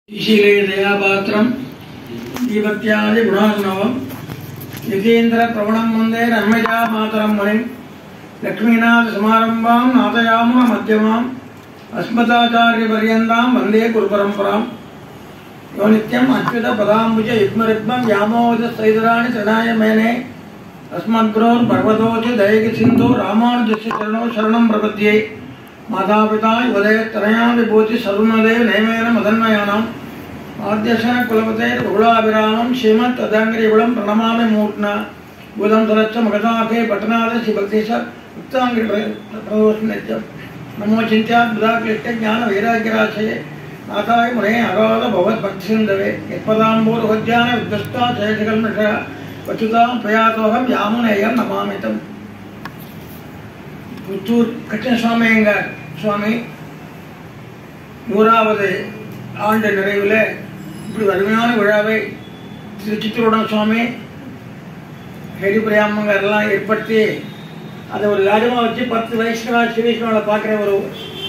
ईशीले दयापात्रं दीपत्यादि गुणार्णवं यतीन्द्र प्रवणं वन्दे रम्यजा मातरं मुनिं लक्ष्मीनाथ समारम्भां नाथयामुन मध्यमाम् अस्मदाचार्यपर्यन्तां वन्दे गुरुपरम्परां यो नित्यम् अच्युत पदाम्बुज युग्मरुग्मं व्यामोहतस्तैतराणि तृणाय मेने अस्मद्गुरोर्भगवतोऽसि दयैकसिन्धो रामानुजस्य चरणौ शरणं प्रपद्ये मातापिता युवदयतनया विभूति सर्वदेव नैमेन मदन्मयानाम् आद्यशन कुलपतेर बहुलाभिरामं श्रीमत् तदांग्रिकुलं प्रणमामि मूर्त्ना भूतं सरच्च मगधाखे पटनाद शिभक्तिश उत्तांग्रिप्रदोषनित्यं नमो चिन्त्यात् बुधाक्लिष्ट ज्ञान वैराग्यराशये नाथाय मुने अगाध भगवद्भक्तिसिन्धवे यत्पदाम्बोरुहज्ञान विद्वस्ता जयजगन्मषः वचुतां प्रयातोऽहं यामुनेयं नमामि तम् புத்தூர் கிருஷ்ணசுவாமியங்கார் சுவாமி 100வது ஆண்டு நிறைவில் இப்படி அருமையான விழாவை திருச்சித்திரூடம் சுவாமி ஹெரிபிரியாமங்கர்லாம் ஏற்படுத்தி அதை ஒரு யாருமாக வச்சு 10 வைஷ்ணவா ஸ்ரீவைஷ்ணவங்களை பார்க்குற ஒரு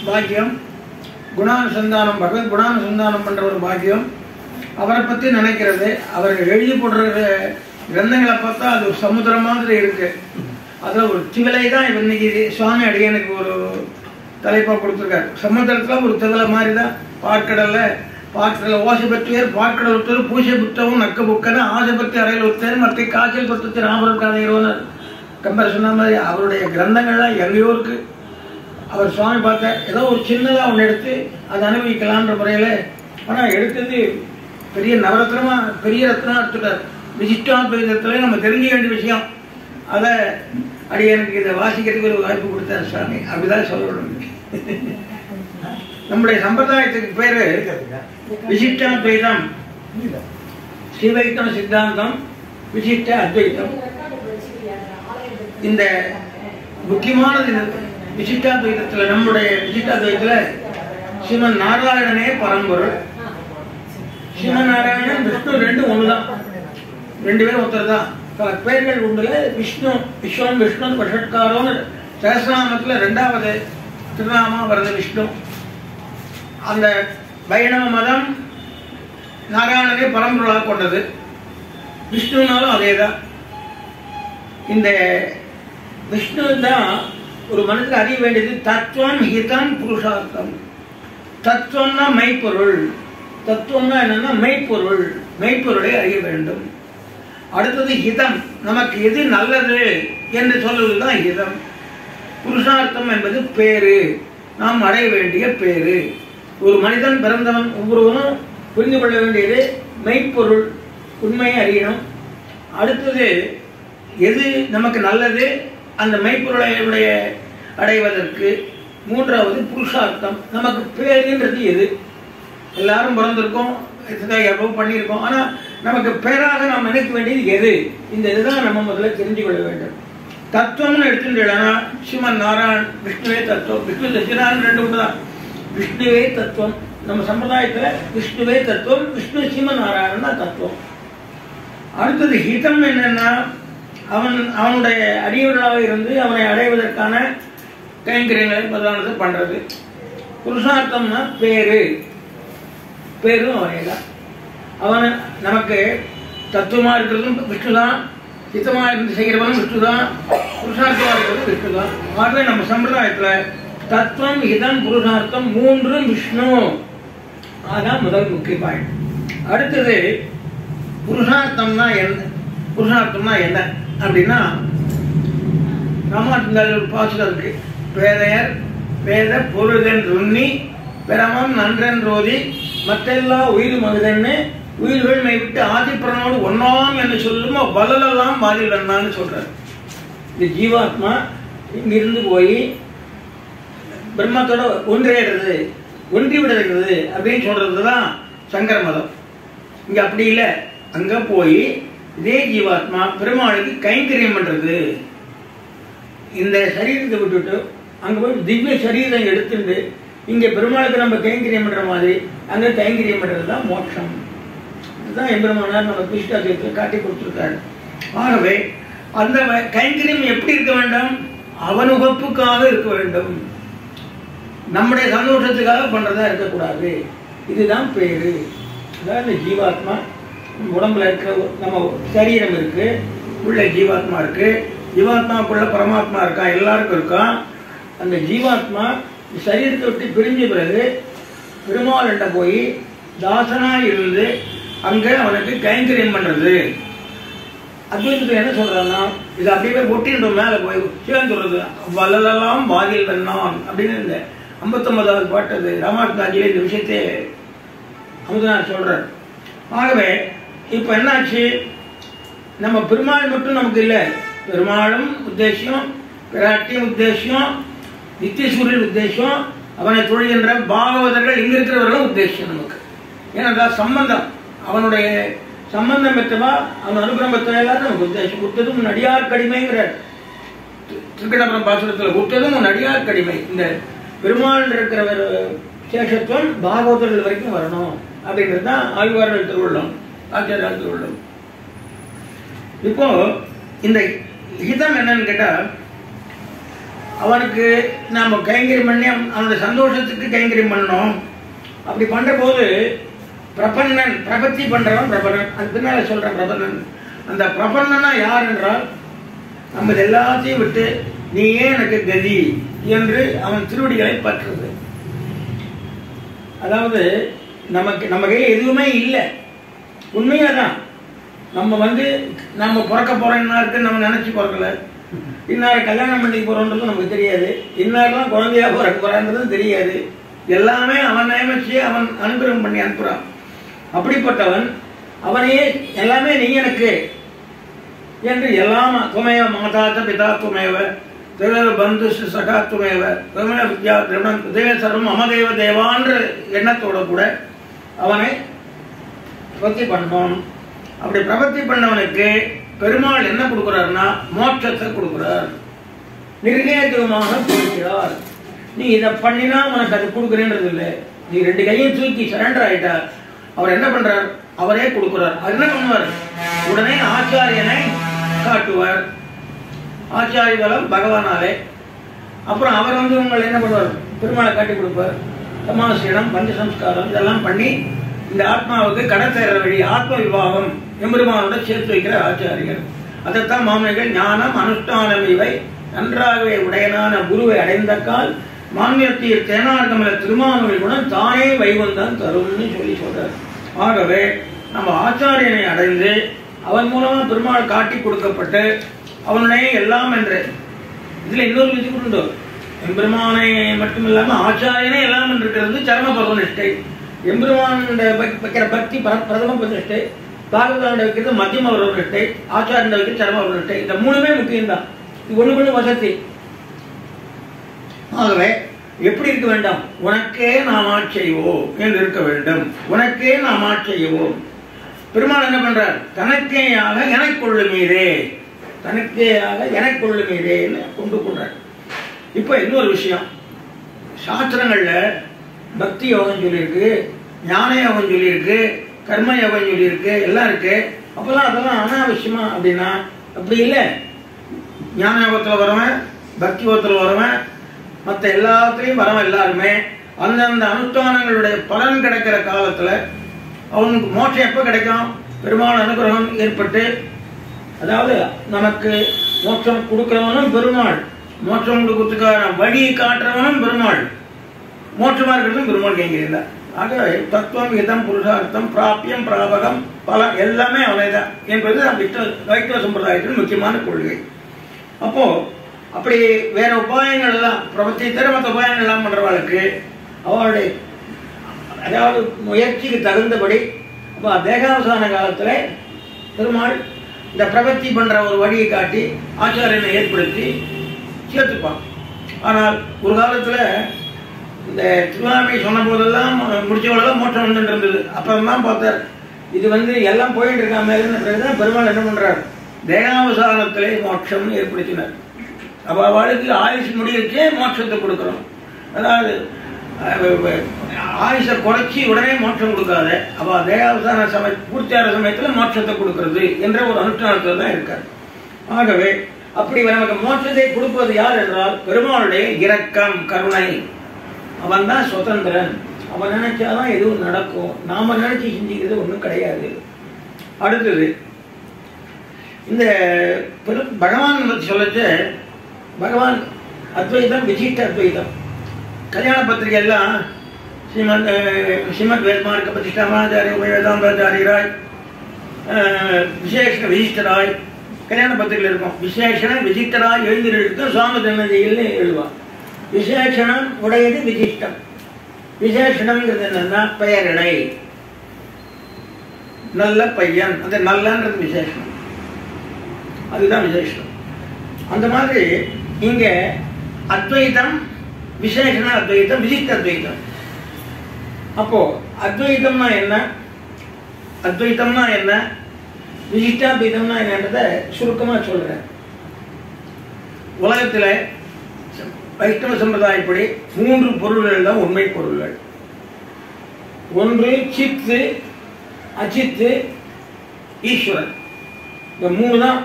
பாக்கியம், குணானுசந்தானம் பகவத் குணானுசந்தானம் பண்ணுற ஒரு பாக்கியம், அவரை பற்றி நினைக்கிறது. அவர் எழுதி போடுற கிரந்தங்களை பார்த்தா அது ஒரு சமுத்திரம் மாதிரி இருக்குது. அதில் ஒரு திவலை தான் இன்னைக்கு சுவாமி அடியனுக்கு ஒரு தலைப்பாக கொடுத்துருக்காரு. சமுத்திரத்தில் ஒரு திவலை மாதிரி தான். பார்க்கடலில் ஓசை பற்றியர் பார்க்கடல் ஒருத்தர் பூசை புத்தகம் நக்க புக்கன்னு ஆசை பற்றி அறையில் ஒருத்தர் மற்ற காய்ச்சல் பற்றி ராமர் கதைகிறோன்னு கம்பேர் சொன்ன மாதிரி அவருடைய கிரந்தங்கள்லாம் எங்கேயோ இருக்குது. அவர் சுவாமி பார்த்தார், ஏதோ ஒரு சின்னதாக ஒன்று எடுத்து அதை அனுபவிக்கலான்ற முறையில். ஆனால் எடுத்தது பெரிய நவரத்னமாக பெரிய ரத்னமாக எடுத்துட்டார். விசிஷ்டாத்வைதத்தில் நம்ம தெரிஞ்சுக்க வேண்டிய விஷயம். அதை அடியனுக்கு இதை வாசிக்கிறதுக்கு ஒரு வாய்ப்பு கொடுத்தார் சுவாமி. அப்படிதான் சொல்லணும். நம்முடைய சம்பிரதாயத்துக்கு பேரு விசிஷ்டாத்வைதம், ஸ்ரீவைஷ்ணவ சித்தாந்தம், விசிஷ்ட அத்வைத்தம். இந்த முக்கியமானது விசிஷ்டாத்வைதத்தில், நம்முடைய விசிஷ்டாத்வைதத்தில் ஸ்ரீமன் நாராயணனே பரம்பொருள். ஸ்ரீமன் நாராயணன் விஷ்ணு ரெண்டும் ஒண்ணுதான், 2 பேரும் ஒருத்தர் தான். பல பேர்கள் உண்டுல விஷ்ணு விஸ்வம் விஷ்ணு வஷட்காரோன்னு சகஸ்ரநாமத்தில் 2வது திருநாமா வருது விஷ்ணு. அந்த வைணவ மதம் நாராயணனே பரம்பொருளாக கொண்டது. விஷ்ணுனாலும் அதே தான். இந்த விஷ்ணு தான் ஒரு மனிதனுக்கு அறிய வேண்டியது தத்துவம், ஹிதம், புருஷார்த்தம். தத்துவம்னா மெய்ப்பொருள். தத்துவம்னா என்னன்னா மெய்ப்பொருள். மெய்ப்பொருளை அறிய வேண்டும். அடுத்தது ஹிதம், நமக்கு எது நல்லது என்று சொல்லுவதுதான் ஹிதம். புருஷார்த்தம் என்பது பேரு, நாம் அடைய வேண்டிய பேரு. ஒரு மனிதன் பிறந்தவன் ஒவ்வொருவனும் புரிந்து கொள்ள வேண்டியது மெய்ப்பொருள், உண்மையை அறியணும். அடுத்தது எது நமக்கு நல்லது அந்த மெய்ப்பொருளையுடைய அடைவதற்கு. 3வது புருஷார்த்தம், நமக்கு பேருன்றது எது. எல்லாரும் பிறந்திருக்கோம், எவ்வளவு பண்ணியிருக்கோம், ஆனால் நமக்கு பேராக நாம் நினைக்க வேண்டியது எது. இந்த இதுதான் நம்ம முதல்ல தெரிஞ்சு கொள்ள வேண்டும். தத்துவம்னு எடுத்துட்டா ஸ்ரீமன் நாராயண் விஷ்ணுவே தத்துவம். விஷ்ணு சச்சிதானந்த 2 ஒன்று தான். விஷ்ணுவே தத்துவம். நம்ம சம்பிரதாயத்தில் விஷ்ணுவே தத்துவம், விஷ்ணு ஸ்ரீமன் நாராயணன் தான் தத்துவம். அடுத்தது ஹிதம் என்னன்னா அவனுடைய அடியவர்களாக இருந்து அவனை அடைவதற்கான கைங்கரியங்களை பிரதானத்தை பண்றது. புருஷார்த்தம்னா பேரு, பேரும் அவனே தான். அவன் நமக்கு தத்துவமாக இருக்கிறதும் விஷ்ணு தான், ஹிதமாக இருந்து செய்கிறவனும் விஷ்ணு தான், புருஷார்த்தமாக இருக்கிறதும் விஷ்ணு தான். ஆகவே நம்ம சம்பிரதாயத்தில் தத்துவம், ஹிதம், புருஷார்த்தம் 3ம் விஷ்ணு. அதான் முதல் முக்கிய பாயிண்ட். அடுத்தது புருஷார்த்தம்னா என்ன? புருஷார்த்தம்னா என்ன அப்படின்னா ராமாயணத்தில் ஒரு பாசுரம் இருக்கு. வேதையர் வேத பொருதன் ருண்ணி பிரமம் நன்றன் ரோதி மற்றெல்லா உயிர் மகுதன்னு உயிர்கள் விட்டு ஆதிப்பிரனோடு ஒன்னாம் என்று சொல்லுமோ வலலெல்லாம் வாதில் வந்தான்னு சொல்றாரு. இந்த ஜீவாத்மா இங்கிருந்து போய் பிரம்மத்தோட ஒன்றிடுறது, ஒன்றி விடுறது அப்படின்னு சொல்றதுதான் சங்கர மதம். இங்க அப்படி இல்லை. அங்க போய் இதே ஜீவாத்மா பெருமாளுக்கு கைங்கரியம் பண்றது. இந்த சரீரத்தை விட்டுட்டு அங்க போய் திவ்ய சரீரம் எடுத்துட்டு இங்க பெருமாளுக்கு நம்ம கைங்கரியம் பண்ற மாதிரி அங்க கைங்கரியம் பண்றது தான் மோட்சம். இதுதான் எம்பெருமானார் நம்ம விசிஷ்டாத்வைதத்தில் காட்டி கொடுத்துருக்காரு. ஆகவே அந்த கைங்கரியம் எப்படி இருக்க வேண்டும்? அவனுகப்புக்காக இருக்க வேண்டும், நம்முடைய சந்தோஷத்துக்காக பண்றதா இருக்கக்கூடாது. இதுதான் பேரு. அதாவது ஜீவாத்மா உடம்புல இருக்கிற நம்ம சரீரம் இருக்கு, உள்ள ஜீவாத்மா இருக்கு, ஜீவாத்மாக்குள்ள பரமாத்மா இருக்கான், எல்லாருக்கும் இருக்கான். அந்த ஜீவாத்மா சரீரத்தை விட்டு பிரிஞ்ச பிறகு பெருமாள்கிட்ட போய் தாசனா இருந்து அங்க அவனுக்கு கைங்கரியம் பண்றது. அத்வைதத்தில் என்ன சொல்றான்னா, இது அப்படியே ஒட்டின்ற மேல போய் சிவன் சொல்றது வல்லலாம் வாதில் வெண்ணான் அப்படின்னு இந்த 59வது பாட்டு அது ராமானுஜாச்சாரியார் இந்த விஷயத்தை அமுதனார் சொல்றார். ஆகவே இப்ப என்னாச்சு, நம்ம பெருமாள் மட்டும் நமக்கு இல்லை, பெருமாளும் உத்தேசியம், பிராட்டியும் உத்தேசியம், நித்தியசூரியன் உத்தேசம், அவனை தொழுகின்ற பாகவதர்கள் இங்க இருக்கிறவர்களும் உத்தேசியம் நமக்கு. ஏனென்றால் சம்பந்தம், அவனுடைய சம்பந்தம் பெற்றவா அவன் அனுகிரகம் பெற்றவா எல்லாரும் நமக்கு உத்தேசம். கொடுத்ததும் நடிகார் கடிமைங்கிற திருக்கடபுரம் பாசுரத்தில் கொடுத்ததும் நடிகார் கடிமை. இந்த பெருமாள் இருக்கிற சேஷத்துவம் பாகவதர்கள் வரைக்கும் வரணும் அப்படிங்கிறது தான் ஆழ்வார்கள் திருவுள்ளம், ஆச்சாரியார் திருவுள்ளம். இப்போ இந்த ஹிதம் என்னன்னு கேட்டா, அவனுக்கு நாம கைங்கரியம் பண்ணி அவனுடைய சந்தோஷத்துக்கு கைங்கரியம் பண்ணணும். அப்படி பண்ற போது பிரபன்னன், பிரபத்தி பண்றவன் பிரபன்னன். அது பின்னால சொல்றேன் பிரபன்னன். அந்த பிரபன்னனா யார் என்றால், நம்ம எல்லாத்தையும் விட்டு நீயே எனக்கு கதி என்று அவன் திருவடிகளை பற்றுறது. அதாவது நமக்கு நம்ம கையில் எதுவுமே இல்லை, உண்மையாதான். நம்ம பிறக்க போறோம் இன்னாருக்கு நம்ம நினைச்சு பிறக்கல, இன்னாரு கல்யாணம் பண்ணி போறோன்றது நமக்கு தெரியாது, இன்னாரெல்லாம் குழந்தையா பிறக்க போறான்றது தெரியாது. எல்லாமே அவன் நியமிச்சு அவன் அனுகிரகம் பண்ணி அனுப்புறான். அப்படிப்பட்டவன் அவனையே எல்லாமே நீ எனக்கு என்று எல்லாம் துமைய மாதாச்ச பிதா துமேவ திரு பந்து சகா துமேவ துமைய வித்யா திருமணம் தேவ சர்வம் அமதேவ தேவான்ற எண்ணத்தோட கூட அவனை பிரபத்தி பண்ணணும். அப்படி பிரபத்தி பண்ணவனுக்கு பெருமாள் என்ன கொடுக்கிறார்னா மோட்சத்தை கொடுக்கிறார், நிர்ணயத்துவமாக கொடுக்கிறார். நீ இதை பண்ணினா உனக்கு அது கொடுக்குறேன்றது இல்லை. நீ 2 கையும் தூக்கி சரண்டர் ஆயிட்டா அவர் என்ன பண்றார், அவரே கொடுக்கிறார். அவர் என்ன பண்ணுவார், உடனே ஆச்சாரியனை காட்டுவார். ஆச்சாரிய பலம் பகவானாலே. அப்புறம் அவர் உங்களை என்ன பண்ணுவார், பெருமாளை காட்டி கொடுப்பார். சமாசீனம் பஞ்சசம்ஸ்காரம் இதெல்லாம் பண்ணி இந்த ஆத்மாவுக்கு கடத்தேற வழி ஆத்ம விவாகம் எம்பெருமானோட சேர்த்து வைக்கிற ஆச்சாரியர். அதைத்தான் மாமனிகள் ஞானம் அனுஷ்டானம் இவை நன்றாகவே உடையனான குருவை அடைந்தக்கால் மாநிலத்தில் தேனார்கமல திருமாமணிகளுடன் தானே வைவந்தான் தரும்னு சொல்லி சொல்றார். ஆகவே நம்ம ஆச்சாரியனை அடைந்து அவன் மூலமா பெருமாள் காட்டி கொடுக்கப்பட்டு அவனுடைய எல்லாம் என்று இதுல இன்னொரு விதி உண்டு. எம்பெருமானை மட்டும் இல்லாம ஆச்சாரியனே எல்லாம் என்று இருக்கிறது சரம பரவனிஷ்டை. எம்பெருமான வைக்கிற பக்தி பிரதம பிரதிஷ்டை, பாகவதாண்ட வைக்கிறது மத்தியம பரவனிஷ்டை, ஆச்சாரிய வைக்கிறது சரம பரவனிஷ்டை. இந்த 3மே முக்கியம்தான். இது ஒண்ணு வசதி. ஆகவே எப்படி இருக்க வேண்டாம், உனக்கே நாம் ஆட்செய்வோம் என்று இருக்க வேண்டும். உனக்கே நாம் ஆட்செய்வோம். பெருமாள் என்ன பண்றார், தனக்கேயாக எனக்கொள்ளுமீரே, தனக்கேயாக எனக்கொள்ளுமீரே கொண்டு கொண்டார். இப்ப இன்னொரு விஷயம், சாஸ்திரங்கள்ல பக்தி யோகம் சொல்லியிருக்கு, ஞான யோகம் சொல்லியிருக்கு, கர்ம யோகம் சொல்லியிருக்கு, எல்லாம் இருக்கு. அப்பெல்லாம் அதெல்லாம் அனாவசியமா அப்படின்னா அப்படி இல்லை. ஞான யோகத்துல வரவன், பக்தி யோகத்துல வரவன், மற்ற எல்லாத்திலையும் வரவன் எல்லாருமே அந்தந்த அனுஷ்டானங்களுடைய பலன் கிடைக்கிற காலத்துல அவனுக்கு மோட்சம் எப்ப கிடைக்கும், பெருமாள் அனுகிரகம் ஏற்பட்டு, அதாவது நமக்கு மோட்சம் கொடுக்கிறவனும் பெருமாள், மோட்சம் கொடுக்கறதுக்கான வழியை காட்டுறவனும் பெருமாள், மோட்சமா இருக்கிறதும் பெருமாள் கைங்கரியம் தான். ஆகவே தத்துவம் இதம் புருஷார்த்தம் பிராபியம் பிராபகம் பலம் எல்லாமே அவனைதான் என்பது வைஷ்ணவ சம்பிரதாயத்தின் முக்கியமான கொள்கை. அப்போ அப்படி வேற உபாயங்கள் எல்லாம் பிரபத்தி தர மற்ற உபாயங்கள் எல்லாம் பண்றவர்களுக்கு அவருடைய அதாவது முயற்சிக்கு தகுந்தபடி தேகாவசான காலத்துல பெருமாள் இந்த பிரபத்தி பண்ற ஒரு வழியை காட்டி ஆச்சாரியனை ஏற்படுத்தி சேர்த்துப்பான். ஆனால் ஒரு காலத்துல இந்த திருவாமை சொன்ன போதெல்லாம் முடிச்சவளெல்லாம் மோட்சம் வந்துட்டு இருந்தது. அப்புறம்தான் பார்த்தார் இது எல்லாம் போயிட்டு இருக்காம பெருமாள் என்ன பண்றார், தேகாவசானத்திலே மோட்சம் ஏற்படுத்தினார். அவளுக்கு ஆயுஷ் முடிவுக்கே மோட்சத்தை கொடுக்கிறோம். அதாவது ஆயுஷை குறைச்சி உடனே மோட்சம் கொடுக்காத, அவ தேகாவசான பூர்த்தியான சமயத்துல மோட்சத்தை கொடுக்கிறது என்ற ஒரு அனுஷ்டானத்துல தான் இருக்கார். ஆகவே அப்படி நமக்கு மோட்சத்தை கொடுப்பது யார் என்றால் பெருமாளுடைய இரக்கம் கருணை. அவன் தான் சுதந்திரன். அவன் நினைச்சாதான் எதுவும் நடக்கும். நாம நினைச்சு சிந்திக்கிறது ஒன்றும் கிடையாது. அடுத்தது இந்த பகவான் பற்றி சொல்லச்சு, பகவான் அத்வைதம் விசிஷ்ட அத்வைதம். கல்யாண பத்திரிகை எல்லாம் ஸ்ரீமத் வேதமார்க்க பிரதிஷ்டாமாச்சாரிய வேதாந்தாச்சாரிய ராய், விசேஷ விசிஷ்டராய் கல்யாண பத்திரிகையில் இருக்கும். விசேஷண விசிஷ்டராய் எழுந்திருக்கு சுவாமி தன்னதியில் எழுதுவான். விசேஷணம் உடையது விசிஷ்டம். விசேஷணம்ங்கிறது என்னன்னா பெயரிடை, நல்ல பையன், அந்த நல்லன்றது விசேஷம், அதுதான் விசேஷம். அந்த மாதிரி இங்க அத்வைதம் விசேஷண அத்வைதம் விசிஷ்ட அத்வைதம். அப்போ அத்வைதம்னா என்ன, அத்வைதம்னா என்ன, விசிஷ்டாத்வைதம்னா என்னன்றத சுருக்கமா சொல்றேன். உலகத்துல வைஷ்ணவ சம்பிரதாயப்படி 3 பொருள்கள் தான் உண்மை பொருள்கள். ஒன்று சித்து, அச்சித்து, ஈஸ்வரன். இந்த 3 தான்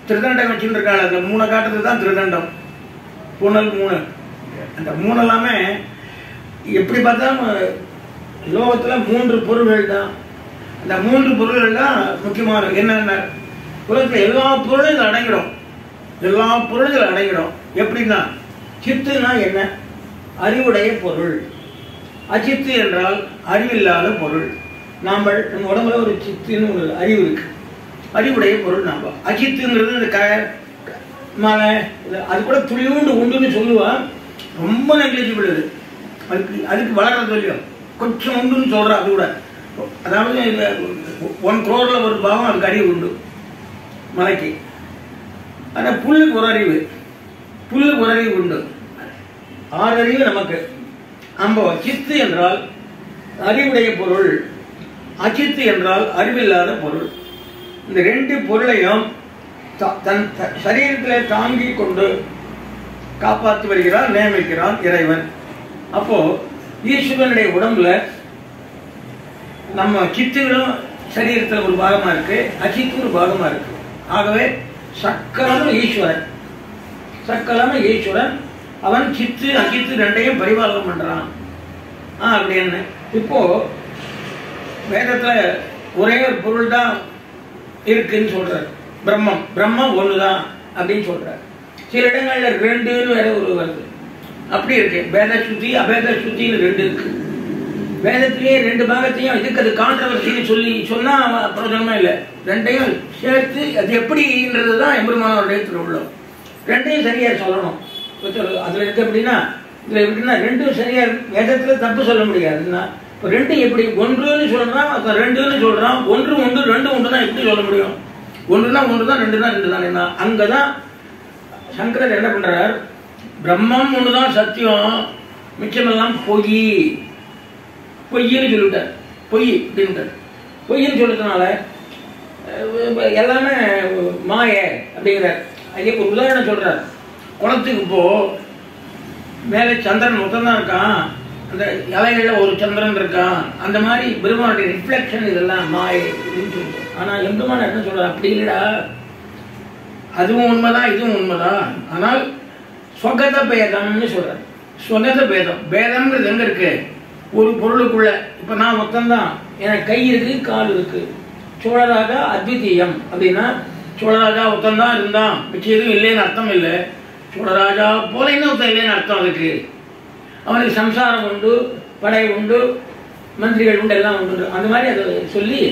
திருதண்டம் வச்சுட்டு இருக்காங்க. அந்த 3 காட்டுறது தான் திருதண்டம். புனல் 3. அந்த 3 எல்லாமே எப்படி பார்த்தாலும் லோகத்துல 3 பொருள்கள் தான். அந்த 3 பொருள்கள் தான் முக்கியமான. என்னென்ன உலகத்துல எல்லா பொருளும் இதில் அடங்கிடும். எல்லா பொருளும் இதில் அடங்கிடும். எப்படின்னா சித்துனா என்ன, அறிவுடைய பொருள். அச்சித்து என்றால் அறிவில்லாத பொருள். நம்ம உடம்புல ஒரு சித்துன்னு ஒரு அறிவு இருக்கு, அறிவுடைய பொருள். நாம அச்சித்துங்கிறது இந்த மலை அது கூட துளியூண்டு உண்டுன்னு சொல்லுவா, ரொம்ப நெக்லிஜிபிள். அதுக்கு வளர்ற சொல்லியும் கொஞ்சம் உண்டுன்னு சொல்றா. அது கூட அதாவது 1 crore ஒரு பாவம் அதுக்கு அறிவு உண்டு மலைக்கு. ஆனால் புல்லுக்கு ஒரு அறிவு, புல்லுக்கு ஒரு அறிவு உண்டு. 6 அறிவு நமக்கு. சித்து என்றால் அறிவுடைய பொருள், அச்சித்து என்றால் அறிவில்லாத பொருள். இந்த 2 பொருளையும் தன் சரீரத்தில் தாங்கி கொண்டு காப்பாற்றி வருகிறார், நியமிக்கிறான் இறைவன். அப்போ ஈஸ்வரனுடைய உடம்புல நம்ம சித்துகளும் சரீரத்தில் ஒரு பாகமா இருக்கு, அச்சித்து ஒரு பாகமா இருக்கு. ஆகவே சக்கலமும் ஈஸ்வரன், சக்கலமும் ஈஸ்வரன். அவன் சித்து அச்சித்து 2ஐயும் பரிபாலனம் பண்றான் அப்படின்னு. இப்போ வேதத்துல ஒரே ஒரு பொருள் தான் இருக்குன்னு சொல்றாரு. பிரம்மம், பிரம்மம் ஒண்ணுதான் அப்படின்னு சொல்றாரு. சில இடங்கள்ல 2ன்னு வேற ஒரு வருது. அப்படி இருக்கு. வேத சுத்தி அபேத சுத்தின்னு 2 இருக்கு. வேதத்திலேயே 2 பாகத்தையும் இதுக்கு அது கான்ட்ரவர்சின்னு சொல்லி சொன்னா பிரயோஜனமே இல்லை. 2ஐயும் சேர்த்து அது எப்படின்றதுதான் எம்பெருமானவருடைய திருவுள்ளம். 2ஐயும் சரியா சொல்லணும். அதுல இருக்கு அப்படின்னா இதுல எப்படின்னா 2ம் சரியா வேதத்துல தப்பு சொல்ல முடியாதுன்னா இப்போ 2 எப்படி 1ன்னு சொல்றான், 2ன்னு சொல்றான். 1 உண்டு 2 உண்டுன்னா எப்படி சொல்ல முடியும்? 1னா 1 தான், 2னா 2 தான். அங்கதான் சங்கரர் என்ன பண்றார், பிரம்மம் ஒண்ணுதான் சத்தியம், மிச்சமெல்லாம் பொய், பொய்ன்னு சொல்லிட்டார். பொய் அப்படின்ட்டார். பொய்ன்னு சொல்றதுனால எல்லாமே மாய அப்படிங்கிறார். ஐயா ஒரு உதாரணம் சொல்றார். குளத்துக்கு போ, மேலே சந்திரன் மொத்தம்தான் இருக்கான், அந்த இலைகள்ல ஒரு சந்திரன் இருக்கான். அந்த மாதிரி பெருமானுடைய ரிஃப்ளெக்ஷன் இதெல்லாம் மாய அப்படின்னு சொல்லிட்டு. ஆனா எம்பெருமான் என்ன சொல்றார், அப்படி இல்லடா, அதுவும் உண்மைதான் இதுவும் உண்மைதான். ஆனால் ஸ்வகத பேதம்னு சொல்றாரு. ஸ்வகத பேதம், பேதம்ங்கிறது எங்க இருக்கு, ஒரு பொருளுக்குள்ள. இப்ப நான் மொத்தம்தான், எனக்கு கை இருக்கு கால் இருக்கு. சோழராஜா அத்விதீயம் அப்படின்னா சோழராஜா ஒருத்தந்தான் இருந்தான், மிச்சம் எதுவும் இல்லைன்னு அர்த்தம் இல்லை. சோழராஜா போல இன்னொருத்தன் இல்லைன்னு அர்த்தம். அதுக்கு அவனுக்கு சம்சாரம் உண்டு, படை உண்டு, மந்திரிகள் உண்டு, எல்லாம் உண்டு. அந்த மாதிரி அதை சொல்லி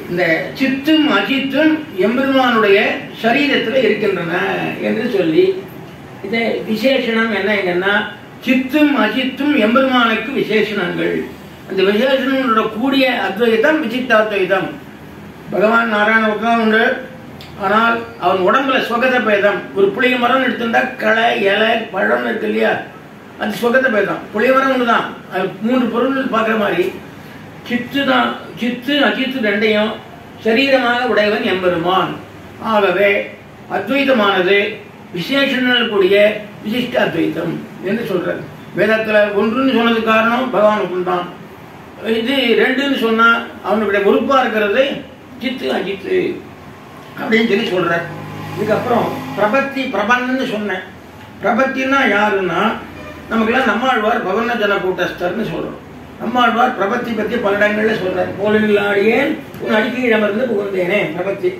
இந்த சித்தும் அஜித்தும் எம்பெருமானுடைய சரீரத்தில் இருக்கின்றன என்று சொல்லி இதை விசேஷனம் என்னன்னா சித்தும் அஜித்தும் எம்பெருமானுக்கு விசேஷணங்கள். அந்த விசேஷனங்களோட கூடிய அத்வைதம் விசிஷ்டாத்வைதம். பகவான் நாராயண உண்டு. ஆனால் அவன் உடம்புல ஸ்வகத பேதம். ஒரு புளிய மரம் எடுத்துட்டா களை இலை பழம் இருக்கு இல்லையா, அது ஸ்வகத பேதம். புளிய மரம் ஒண்ணுதான், அது 3 பொருள் பார்க்குற மாதிரி சித்து தான். சித்து அஜித்து 2ஐயும் சரீரமாக உடையவன் எம்பெருமான். ஆகவே அத்வைதமானது விசேஷங்கள் கூடிய விசிஷ்ட அத்வைதம் என்று சொல்றாரு. வேதத்துல 1ன்னு சொன்னதுக்கு காரணம் பகவானுக்கு தான். இது 2ன்னு சொன்னா அவனுடைய பொறுப்பா இருக்கிறது சித்து அஜித்து அப்படின்னு சொல்லி சொல்றார். இதுக்கப்புறம் பிரபத்தி பிரபன்னு சொன்னேன். பிரபத்தின்னா யாருன்னா நமக்கெல்லாம் நம்மாழ்வார் பவன ஜன கூட்டஸ்தர்னு சொல்றோம். நம்மாழ்வார் பிரபத்தி பத்தி பல இடங்கள்ல சொல்றாரு. போலில்லாடியேன் உன் அடிக்கீழமர்ந்து புகுந்தேனே பிரபத்தி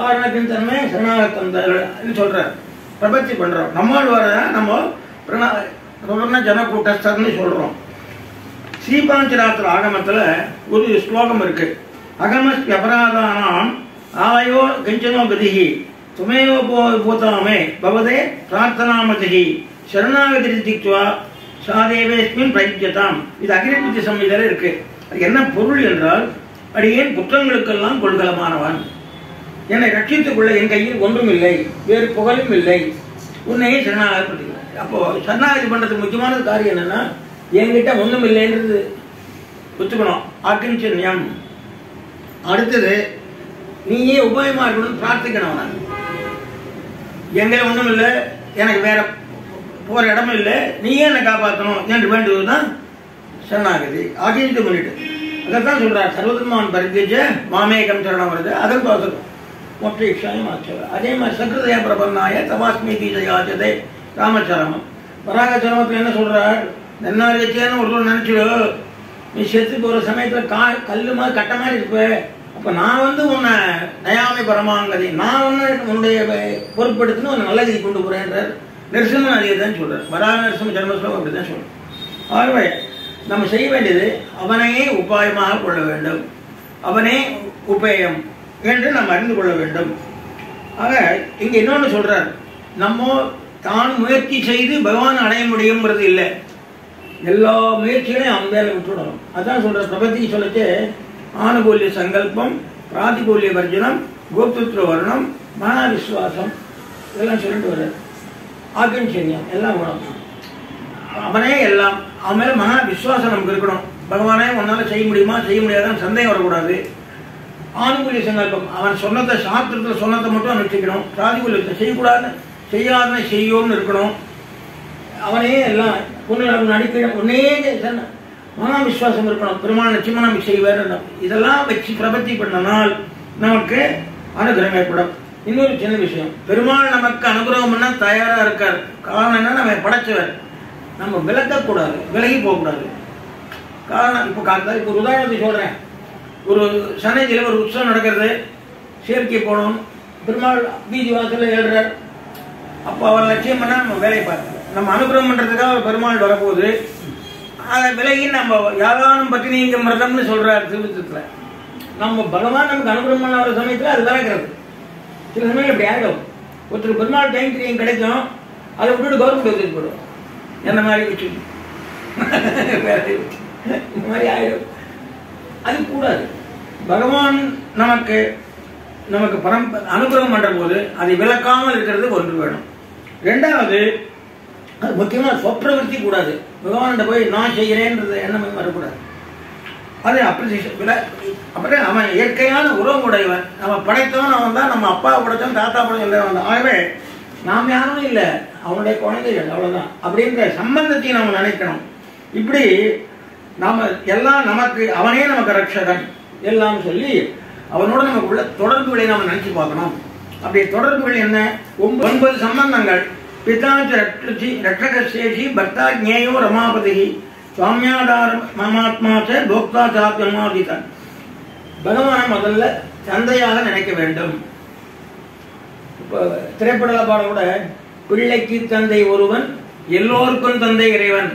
ஆரணத்தின் தன்மை சரணாகத்தந்தன்னு சொல்றாரு. பிரபத்தி பண்றோம். நம்மாழ்வார நம்ம பவன ஜன கூட்டஸ்தர்னு சொல்றோம். ஸ்ரீபாஞ்சராத்திர ஆகமத்துல ஒரு ஸ்லோகம் இருக்கு. அகமஸ் அபராதானாம் ஆயோ கஞ்சனோ கதிகி துமேவ பூதாமே பவதே பிரார்த்தனாமதிகி சரணாகதிரித்வா சாதேவேஸ்மின் பிரயுஜ்யதாம். இது அகிலபுத்தி சம்ஹிதையில இருக்கு. அது என்ன பொருள் என்றால், அடியேன் குற்றங்களுக்கெல்லாம் கொள்கலமானவன், என்னை ரட்சித்துக் கொள்ள என் கையில் ஒன்றும் இல்லை, வேறு புகழும் இல்லை, உன்னையே சரணாகப்படுத்துகிறேன். அப்போ சரணாகதி பண்றதுக்கு முக்கியமான காரியம் என்னன்னா, என்கிட்ட ஒன்றும் இல்லைன்றது ஒத்துக்கணும். ஆக்கிஞ்சன்யம். அடுத்தது நீயே உபயமா இருக்கணும்னு பிரார்த்திக்கணும். நான் எங்க ஒன்றும் இல்லை, எனக்கு வேற போற இடமும் இல்லை, நீயே என்னை காப்பாற்றணும் என்று வேண்டுவதுதான் சரணாகதி. ஆகிட்டு பண்ணிட்டு அதைத்தான் சொல்றார். சர்வதர்மான் பரித்தியஜ மாமேகம் சரணம் வருது. அதன் பாசம் மொற்ற இஷாயம் ஆச்சவர். அதே மாதிரி சக்கரதய பிரபன்னாய தபாஸ்மி தீஜயாச்சதே ராமச்சரமம். வராகச்சரமத்தில் என்ன சொல்றார்? நன்னாரிச்சேன்னு ஒருத்தர் நினைச்சிடோ, நீ செத்து போற சமயத்துல கல்லு மாதிரி கட்ட மாதிரி இருப்ப, அப்ப நான் உன்னை நயாமை பரமாங்கதி, நான் உன்னுடைய பொறுப்படுத்தின்னு உன்னை நல்ல கதி கொண்டு போறேன்றார். நரசிம்மன் அதே தான் சொல்றார். வராக நரசிம்ம ஜன்மஸ்லோகம் அப்படிதான் சொல்றார். ஆகவே நம்ம செய்ய வேண்டியது அவனையே உபாயமாக கொள்ள வேண்டும், அவனே உபேயம் என்று நாம் அறிந்து கொள்ள வேண்டும். ஆக இங்க இன்னொன்னு சொல்றார், நம்ம தான் முயற்சி செய்து பகவான் அடைய முடியுங்கிறது இல்லை, எல்லா முயற்சிகளையும் அவன் மேல விட்டுடணும். அதான் சொல்ற. பிரபத்தி சொல்லச்சு ஆனுகூல்ய சங்கல்பம், பிராதிகூல்ய வர்ஜனம், கோப்துத்ர வர்ணம், மன விசுவாசம் இதெல்லாம் சொல்லிட்டு வர்றாரு. ஆக்கிஞ்சன்யம் எல்லாம் குணம். அவனே எல்லாம், அவன் மேல மன விசுவாசம் நமக்கு இருக்கணும். பகவானே உன்னால செய்ய முடியுமா செய்ய முடியாதான்னு சந்தேகம் வரக்கூடாது. ஆனுகூல்ய சங்கல்பம், அவன் சொன்னதை சாஸ்திரத்தில் சொன்னதை மட்டும் அனுஷ்டிக்கணும். பிராதிகூல்யத்தை செய்யக்கூடாது, செய்யாத செய்யோம்னு இருக்கணும். அவனே எல்லாம் புண்ணியம் அடிக்கடி ஒன்னே மன விசுவாசம் இருக்கணும். பெருமாள் நிச்சயமா நமக்கு செய்வார். இதெல்லாம் வச்சு பிரபத்தி பண்ணனால் நமக்கு அனுகிரகம் ஏற்படும். இன்னொரு சின்ன விஷயம், பெருமாள் நமக்கு அனுகிரகம் பண்ண தயாரா இருக்கார். காரணம் என்ன? நம்ம படைச்சவர், நம்ம விலக்கக்கூடாது, விலகி போகக்கூடாது. காரணம் இப்போ ஒரு உதாரணத்தை சொல்றேன். ஒரு சன்னதியில் ஒரு உற்சவம் நடக்கிறது, சேர்க்கை போனோம், பெருமாள் பீதி வாசல்ல ஏழுறார். அப்போ அவர் லட்சியம் பண்ணா நம்ம வேலையை பார்க்கணும். நம்ம அனுகிரகம் பண்றதுக்காக பெருமாள் வரப்போகுது, அதை விலகி நம்ம யாரானும் பற்றி நீங்க மிருதம்னு சொல்றாரு திருவிழத்துல. நம்ம பகவான் நமக்கு அனுகிரகம் பண்ண வர சமயத்தில் அது விலகிறது. சில சமயம் இப்படி ஆகிடும். ஒருத்தர் பெருமாள் டைம் கிரியம் கிடைக்கும், அதை விட்டுட்டு கவர்மெண்ட் வச்சுட்டு போயிடும். என்ன மாதிரி வச்சு இந்த மாதிரி ஆகிடும். அது கூடாது. பகவான் நமக்கு அனுகிரகம் பண்ற போது அதை விளக்காமல் இருக்கிறது ஒன்று வேணும். ரெண்டாவது, அது முக்கியமாக சொப்பிரவருத்தி கூடாது. பகவான்கிட்ட போய் நான் செய்கிறேன்றது எண்ணமே வரக்கூடாது. அது அப்புறம் அவன் இயற்கையான உறவு உடையவன், நம்ம படைத்தவன் அவன் தான். நம்ம அப்பா படைத்தவன், தாத்தா படைத்தவன். ஆகவே நாம் யாரும் இல்லை, அவனுடைய குழந்தைகள், அவ்வளவுதான். அப்படின்ற சம்பந்தத்தையும் நம்ம நினைக்கணும். இப்படி நாம எல்லாம் நமக்கு, அவனே நமக்கு ரட்சகன் எல்லாம் சொல்லி அவனோட நமக்கு உள்ள தொடர்புகளை நாம நினைச்சு பார்க்கணும். அப்படி தொடர்புகள் என்ன? 9 சம்பந்தங்கள். பிதாச்ச ரட்சகசேஷி பர்த்தா ஜேயோ ரமாபதி சுவாமியாதார மமாத்மாச்ச போக்தா சாத்மாதிதன். பகவான முதல்ல தந்தையாக நினைக்க வேண்டும். இப்போ திரைப்பட பாட கூட, பிள்ளைக்கு தந்தை ஒருவன் எல்லோருக்கும் தந்தை இறைவன்.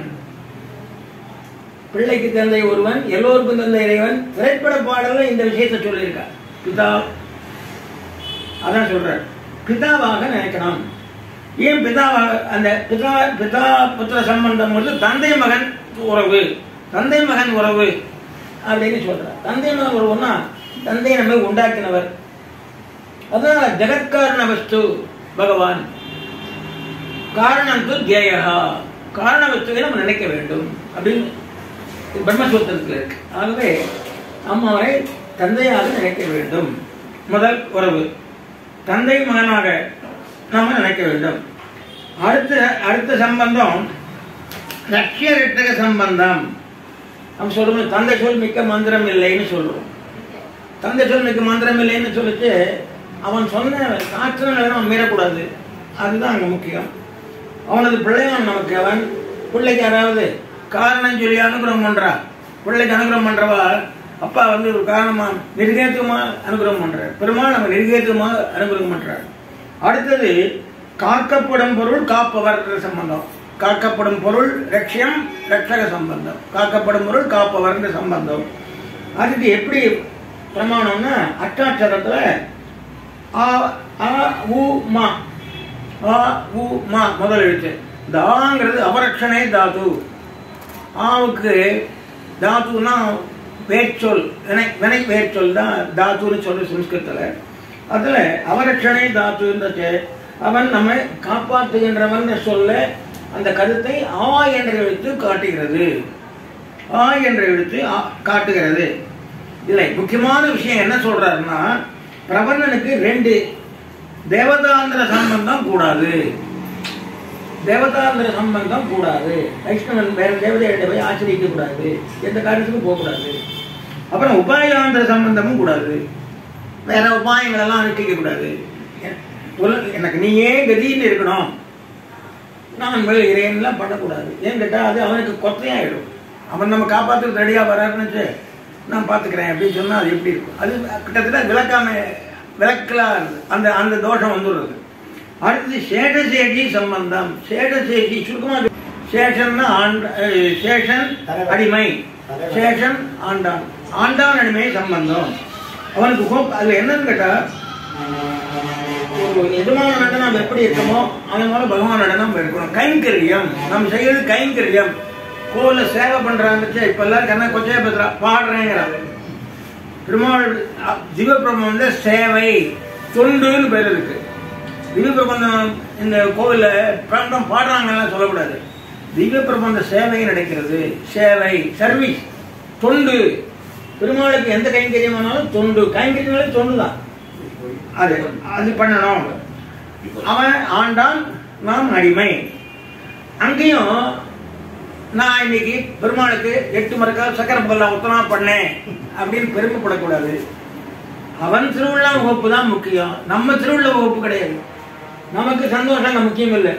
பிள்ளைக்கு தந்தை ஒருவன் எல்லோருக்கும் தந்தை இறைவன். திரைப்பட பாடல இந்த விஷயத்தை சொல்லியிருக்கார். பிதா அதான் சொல்றார், பிதாவாக நினைக்கணும். ஏன் பிதாவாக? அந்த பிதா புத்திர சம்பந்தம் வந்து தந்தை மகன் உறவு, தந்தை மகன் உறவு அப்படின்னு சொல்றார். தந்தை மகன் உறவுன்னா தந்தை நம்ம உண்டாக்கினவர். அதனால ஜெகத்காரண வஸ்து பகவான், காரணம் தியேயா, காரண வஸ்துவை நம்ம நினைக்க வேண்டும் அப்படின்னு பிரம்மசூத்திரத்தில் இருக்கு. ஆகவே நம்ம அவரை தந்தையாக நினைக்க வேண்டும். முதல் உறவு தந்தை மகனாக நாம நினைக்க வேண்டும். அடுத்த சம்பந்தம் லட்சிய ரெட்டக சம்பந்தம். நம்ம சொல்றோம் தந்தை சொல் மிக்க மந்திரம் இல்லைன்னு சொல்றோம். தந்தை சொல் மிக்க மந்திரம் இல்லைன்னு சொல்லிட்டு அவன் சொன்ன சாஸ்திரங்களை நம்ம மீறக்கூடாது. அதுதான் அங்க முக்கியம். அவனது பிள்ளைவன் நமக்கு அவன். பிள்ளைக்கு யாராவது காரணம் சொல்லி அனுகிரகம் பண்றா, பிள்ளைக்கு அனுகிரகம் பண்றவா அப்பா வந்து ஒரு காரணமா நிர்கேத்துவமா அனுகிரகம் பண்றார், பெருமாள் நம்ம நிர்கேத்துவமா அனுகிரகம் பண்றார். அடுத்தது காக்கப்படும் பொருள் காப்பவர் சம்பந்தம். காக்கப்படும் பொருள் ரட்சியம் ரட்சக சம்பந்தம், காக்கப்படும் பொருள் காப்பவர் சம்பந்தம். அதுக்கு எப்படி பிரமாணம்னா அட்டாட்சரத்துல ஆ ஆ உ மா, ஆ உ மா முதல் எழுத்து. இந்த ஆங்கிறது அவரட்சணை தாது. ஆவுக்கு தாத்துனா வேர்ச்சொல், வினை வேர்ச்சொல் தான் தாத்துன்னு சொல்லு சம்ஸ்கிருதத்துல. அதுல அவரட்சணை தாத்து அவன் நம்மை காப்பாற்றுகின்றவன் சொல்ல அந்த கருத்தை ஆ என்ற எழுத்து காட்டுகிறது, ஆ என்ற எழுத்து காட்டுகிறது. இதுல முக்கியமான விஷயம் என்ன சொல்றாருன்னா, பிரபன்னனுக்கு 2 தேவதாந்திர சம்பந்தம் கூடாது, தேவதாந்திர சம்பந்தம் கூடாது. வைஷ்ணவன் வேற தேவதையிட்ட போய் ஆச்சரிக்க கூடாது, எந்த காரியத்துக்கும் போகக்கூடாது. அப்புறம் உபாயாந்திர சம்பந்தமும் கூடாது, வேற உபாயங்கள் எல்லாம் அனுஷ்டிக்க கூடாது. எனக்கு நீயே கதின்னு இருக்கணும், நான் இறையெல்லாம் பண்ணக்கூடாது. ஏன்னு கேட்டா அது அவனுக்கு கொத்தையாயிடும். அவன் நம்ம காப்பாற்றுறது ரெடியா வராருன்னு நான் பார்த்துக்கிறேன் அப்படின்னு சொன்னா அது எப்படி இருக்கும்? அது கிட்டத்தட்ட விளக்கலாம் அந்த அந்த தோஷம் வந்துடுறது. அடுத்தது சேஷசேஷி சம்பந்தம். சேஷசேஷி சுருக்கமா சேஷன்னா சேஷன் அடிமை, சேஷன் ஆண்டான், ஆண்டான் அடிமை சம்பந்தம். அவனுக்கு அது என்னன்னு கேட்டா ஒரு எஜமான நடனம் எப்படி இருக்கமோ அதனால பகவான் நடனம் இருக்கணும். கைங்கரியம் நம்ம செய்யறது கைங்கரியம். கோவில சேவை பண்றாங்க. இப்ப எல்லாரும் கண்ணா கொச்சையா பேசுறா, பாடுறேங்கிறான். பெருமாள் திவ்யபிரபந்தம் சேவை தொண்டுன்னு பேர் இருக்கு. திவ்யபிரபந்தம் இந்த கோவில பிராண்டம் பாடுறாங்கலாம் சொல்லக்கூடாது. திவ்யபிரபந்த சேவை நடக்கிறது, சேவை சர்வீஸ் தொண்டு. பெருமாளுக்கு எந்த கைங்கரியமானாலும் தொண்டு, கைங்கரியங்களே தொண்டுதான். அது அது பண்ணணும். அவன் ஆண்டான், நாம் அடிமை. அங்கேயும் நான் இன்னைக்கு பெருமாளுக்கு 8 மரக்கால் சக்கர பொங்கல் உத்தரமா பண்ணேன் அப்படின்னு பெருமைப்படக்கூடாது. அவன் திருவிழா வகுப்பு தான் முக்கியம், நம்ம திருவிழா வகுப்பு கிடையாது. நமக்கு சந்தோஷம் முக்கியம் இல்லை,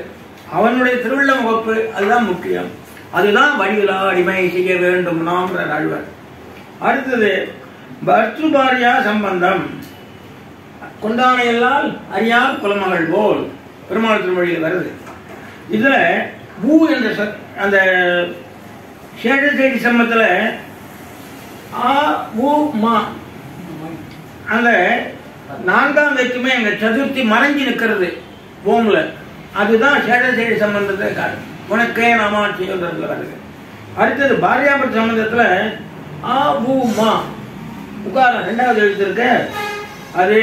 அவனுடைய திருவிழா வகுப்பு அதுதான் முக்கியம். அதுதான் வடிவிலா அடிமை செய்ய வேண்டும் நாம் ஆழ்வார். அடுத்தது பர்துபாரியா சம்பந்தம். கொண்டானையெல்லாம் அறியார் குலமகள் போல் பெருமாள் திருமொழியில் வருது. இதுல பூ என்ற அந்த சேஷசேஷி சம்பந்தத்துல ஆ உ மா அந்த 4ஆம் வேற்றுமை எங்க சதுர்த்தி மறைஞ்சி நிற்கிறது ஓம்ல. அதுதான் சேஷசேஷி சம்பந்தத்தை காட்டு. உனக்கே நாமாட்சின்றதுல வருது. அடுத்தது பாரியாபட் சம்பந்தத்துல ஆ உ மா உகாரம் 2வது எழுத்து இருக்க, அது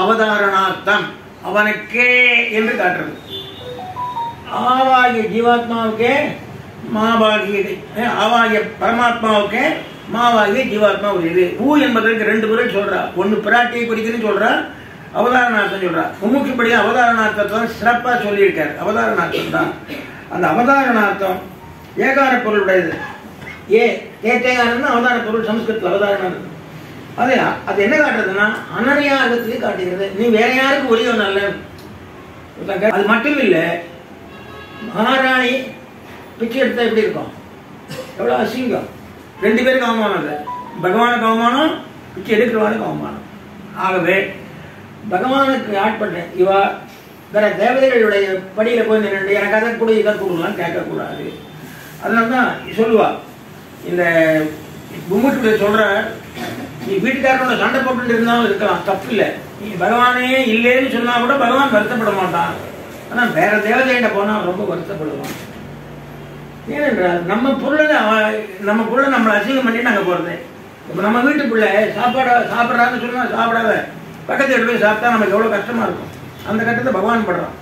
அவதாரணார்த்தம், அவனுக்கே என்று காட்டுறது. ஆவாகிய ஜீவாத்மாவுக்கே மாவாகிய ஆவாகிய பரமாத்மாவுக்கே மாவாகிய ஜீவாத்மா உரியது. பூ என்பதற்கு 2 பொருள் சொல்றா. ஒன்னு பிராட்டியை குறிக்குன்னு சொல்றா, அவதாரணார்த்தம் சொல்றா. முமுட்சிப்படி அவதாரணார்த்தத்தை சிறப்பா சொல்லியிருக்காரு. அவதாரணார்த்தம் தான் அந்த அவதாரணார்த்தம் ஏகார பொருளுடையது. ஏகாரம்னா அவதார பொருள் சமஸ்கிருதத்தில் அவதாரணம். அது என்ன காட்டுறதுன்னா அனரியாகத்துக்கு காட்டுகிறது. நீ வேற யாருக்கு உரியவன் அல்ல. அது மட்டும் இல்லை, மகாராணி பிச்சை எடுத்தா எப்படி இருக்கும், எவ்வளவு அசிங்கம். 2 பேருக்கு அவமானம் இல்லை, பகவானுக்கு அவமானம், பிச்சை எடுக்கிறவானுக்கு அவமானம். ஆகவே பகவானுக்கு ஆட்பட்டேன் இவா வேற தேவதைகளுடைய படியில போய் நின்று எனக்கு அதை கூட இதை கொடுக்கலாம் கேட்கக்கூடாது. அதனால்தான் சொல்லுவா. இந்த கும்முட்டு சொல்ற, நீ வீட்டுக்காரோட சண்டை போட்டு இருந்தாலும் இருக்கலாம், தப்பு இல்லை. நீ பகவானே இல்லைன்னு சொன்னா கூட பகவான் வருத்தப்பட மாட்டான். ஆனா வேற தேவதைகிட்ட போனா ரொம்ப வருத்தப்படுவான். ஏனென்றால் நம்ம பொருளை நம்மளை அசிங்கம் பண்ணிட்டு அங்கே போறது. இப்போ நம்ம வீட்டு பிள்ளை சாப்பிட்றான்னு சொன்னா சாப்பிடாத பக்கத்து எடுத்து போய் சாப்பிட்டா நமக்கு எவ்வளோ கஷ்டமா இருக்கும். அந்த கட்டத்தை பகவான் படுறான்.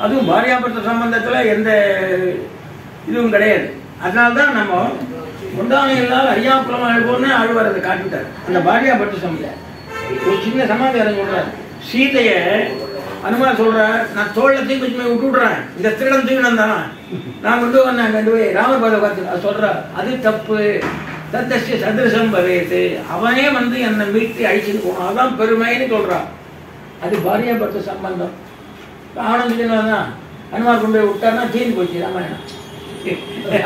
அதுவும் பாரியாபத்த சம்பந்தத்துல எந்த இதுவும் கிடையாது. அதனால்தான் நம்ம கொண்டானை இல்லாத அறியாப்புலமா எழுப்போன்னு ஆழ்வார் அதை காட்டிட்டார். அந்த பாரியாபத்த சம்பந்தம் ஒரு சின்ன சமாச்சாரம் சொல்றாரு. சீதைய அனுமார் சொல்ற, நான் தோல்ல தூக்கி வச்சு விட்டு விடுறேன், இந்த திருடம் தூக்கினம் தானா நான் கொண்டு வந்தேன், கொண்டு போய் ராமர் பாதை பார்த்து சொல்ற, அது தப்பு. தத்தசிய சதிருஷம் பவேத்து, அவனே வந்து என்னை மீட்டு அழிச்சுட்டு போனான், அதான் பெருமைன்னு சொல்றான். அது பாரியாபத்த சம்பந்தம். ஆனந்தினாதான் ஹனுமார் கொண்டு போய் விட்டார்னா தீர்ந்து போச்சு ராமாயணம்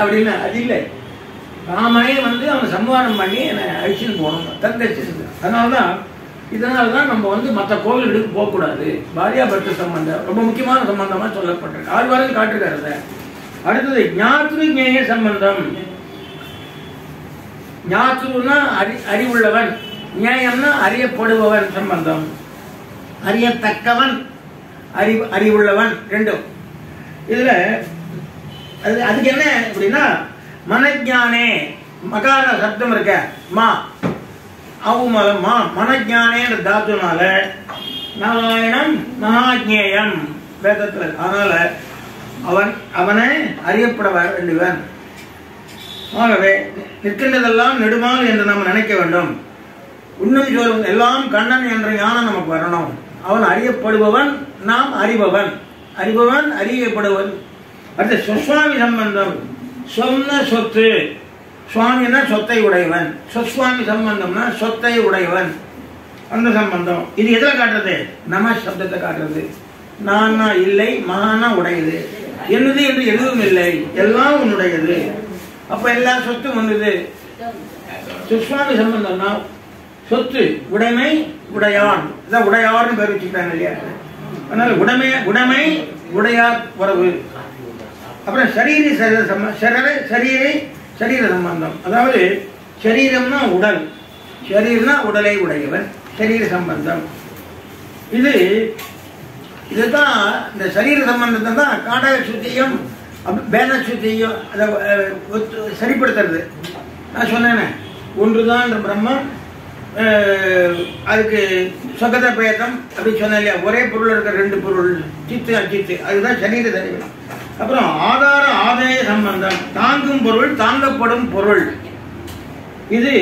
அப்படின்னா அது இல்லை. ராமனே வந்து அவன் சம்ஹாரம் பண்ணி என்னை அழிச்சுன்னு போகணும் தந்தரிச்சு. இதனால்தான் நம்ம வந்து மற்ற கோவில்களுக்கு போகக்கூடாது. பாரியா பர்த்த சம்பந்தம் ரொம்ப முக்கியமான சம்பந்தமா சொல்லப்பட்டிருக்கு. ஆழ்வார்கள் காட்டுகிறாரு. அடுத்தது ஞாத்ரு ஞேய சம்பந்தம். ஞாத்ருன்னா அறிவுள்ளவன், நியாயம்னா அறியப்படுபவன் சம்பந்தம். அறியத்தக்கவன், அறிவுள்ளவன் ரெண்டும். இதுல அதுக்கு என்ன அப்படின்னா மனஜானே மகார சப்தம் இருக்க மா அவுமலம் மா மனஜானேன்ற தாத்துனால நாராயணம் மகாஜ்ஞேயம் வேதத்தில். அதனால அவனை அறியப்பட வேண்டுவன். ஆகவே நிற்கின்றதெல்லாம் நெடுமால் என்று நாம் நினைக்க வேண்டும். உண்மை சொல்லும் எல்லாம் கண்ணன் என்ற ஞானம் நமக்கு வரணும். அவன் அறியப்படுபவன், நாம் அறிபவன். அறிபவன் அறியப்படுவன். அடுத்த சுவாமி சம்பந்தம். சொன்ன சொத்து. சுவாமின்னா சொத்தை உடையவன். சொஸ்வாமி சம்பந்தம்னா சொத்தை உடையவன். அந்த சம்பந்தம் இது எதில் காட்டுறது? நம சப்தத்தை காட்டுறது. நான்னா இல்லை, மகானா உடையது. என்னது என்று எதுவும் இல்லை, எல்லாம் உன்னுடையது. அப்ப எல்லா சொத்தும் வந்தது. சுஸ்வாமி சம்பந்தம்னா சொத்து, உடைமை, உடையான். இதான் உடையார்னு பேர் வச்சுக்கிட்டாங்க இல்லையா? அதனால உடைமை உடையார் உறவு. அப்புறம் சரீர சம்பந்தம். அதாவது சரீரம்னா உடல், சரீரம்னா உடலை உடையவன், சரீர சம்பந்தம். இதுதான் இந்த சரீர சம்பந்தத்தை தான் காடக சுத்தியும் பேத சுத்தியும் அதை சரிப்படுத்துறது. நான் சொன்னேனே ஒன்றுதான் பிரம்மம், அதுக்கு சொகத பேதம் அப்படி சொன்னேன் இல்லையா? ஒரே பொருள் இருக்கிற ரெண்டு பொருள், சித்து அச்சித்து, அதுதான் சரீர சரீரம். அப்புறம் ஆதார ஆதாய சம்பந்தம். தாங்கும் பொருள், தாங்கப்படும் பொருள். இது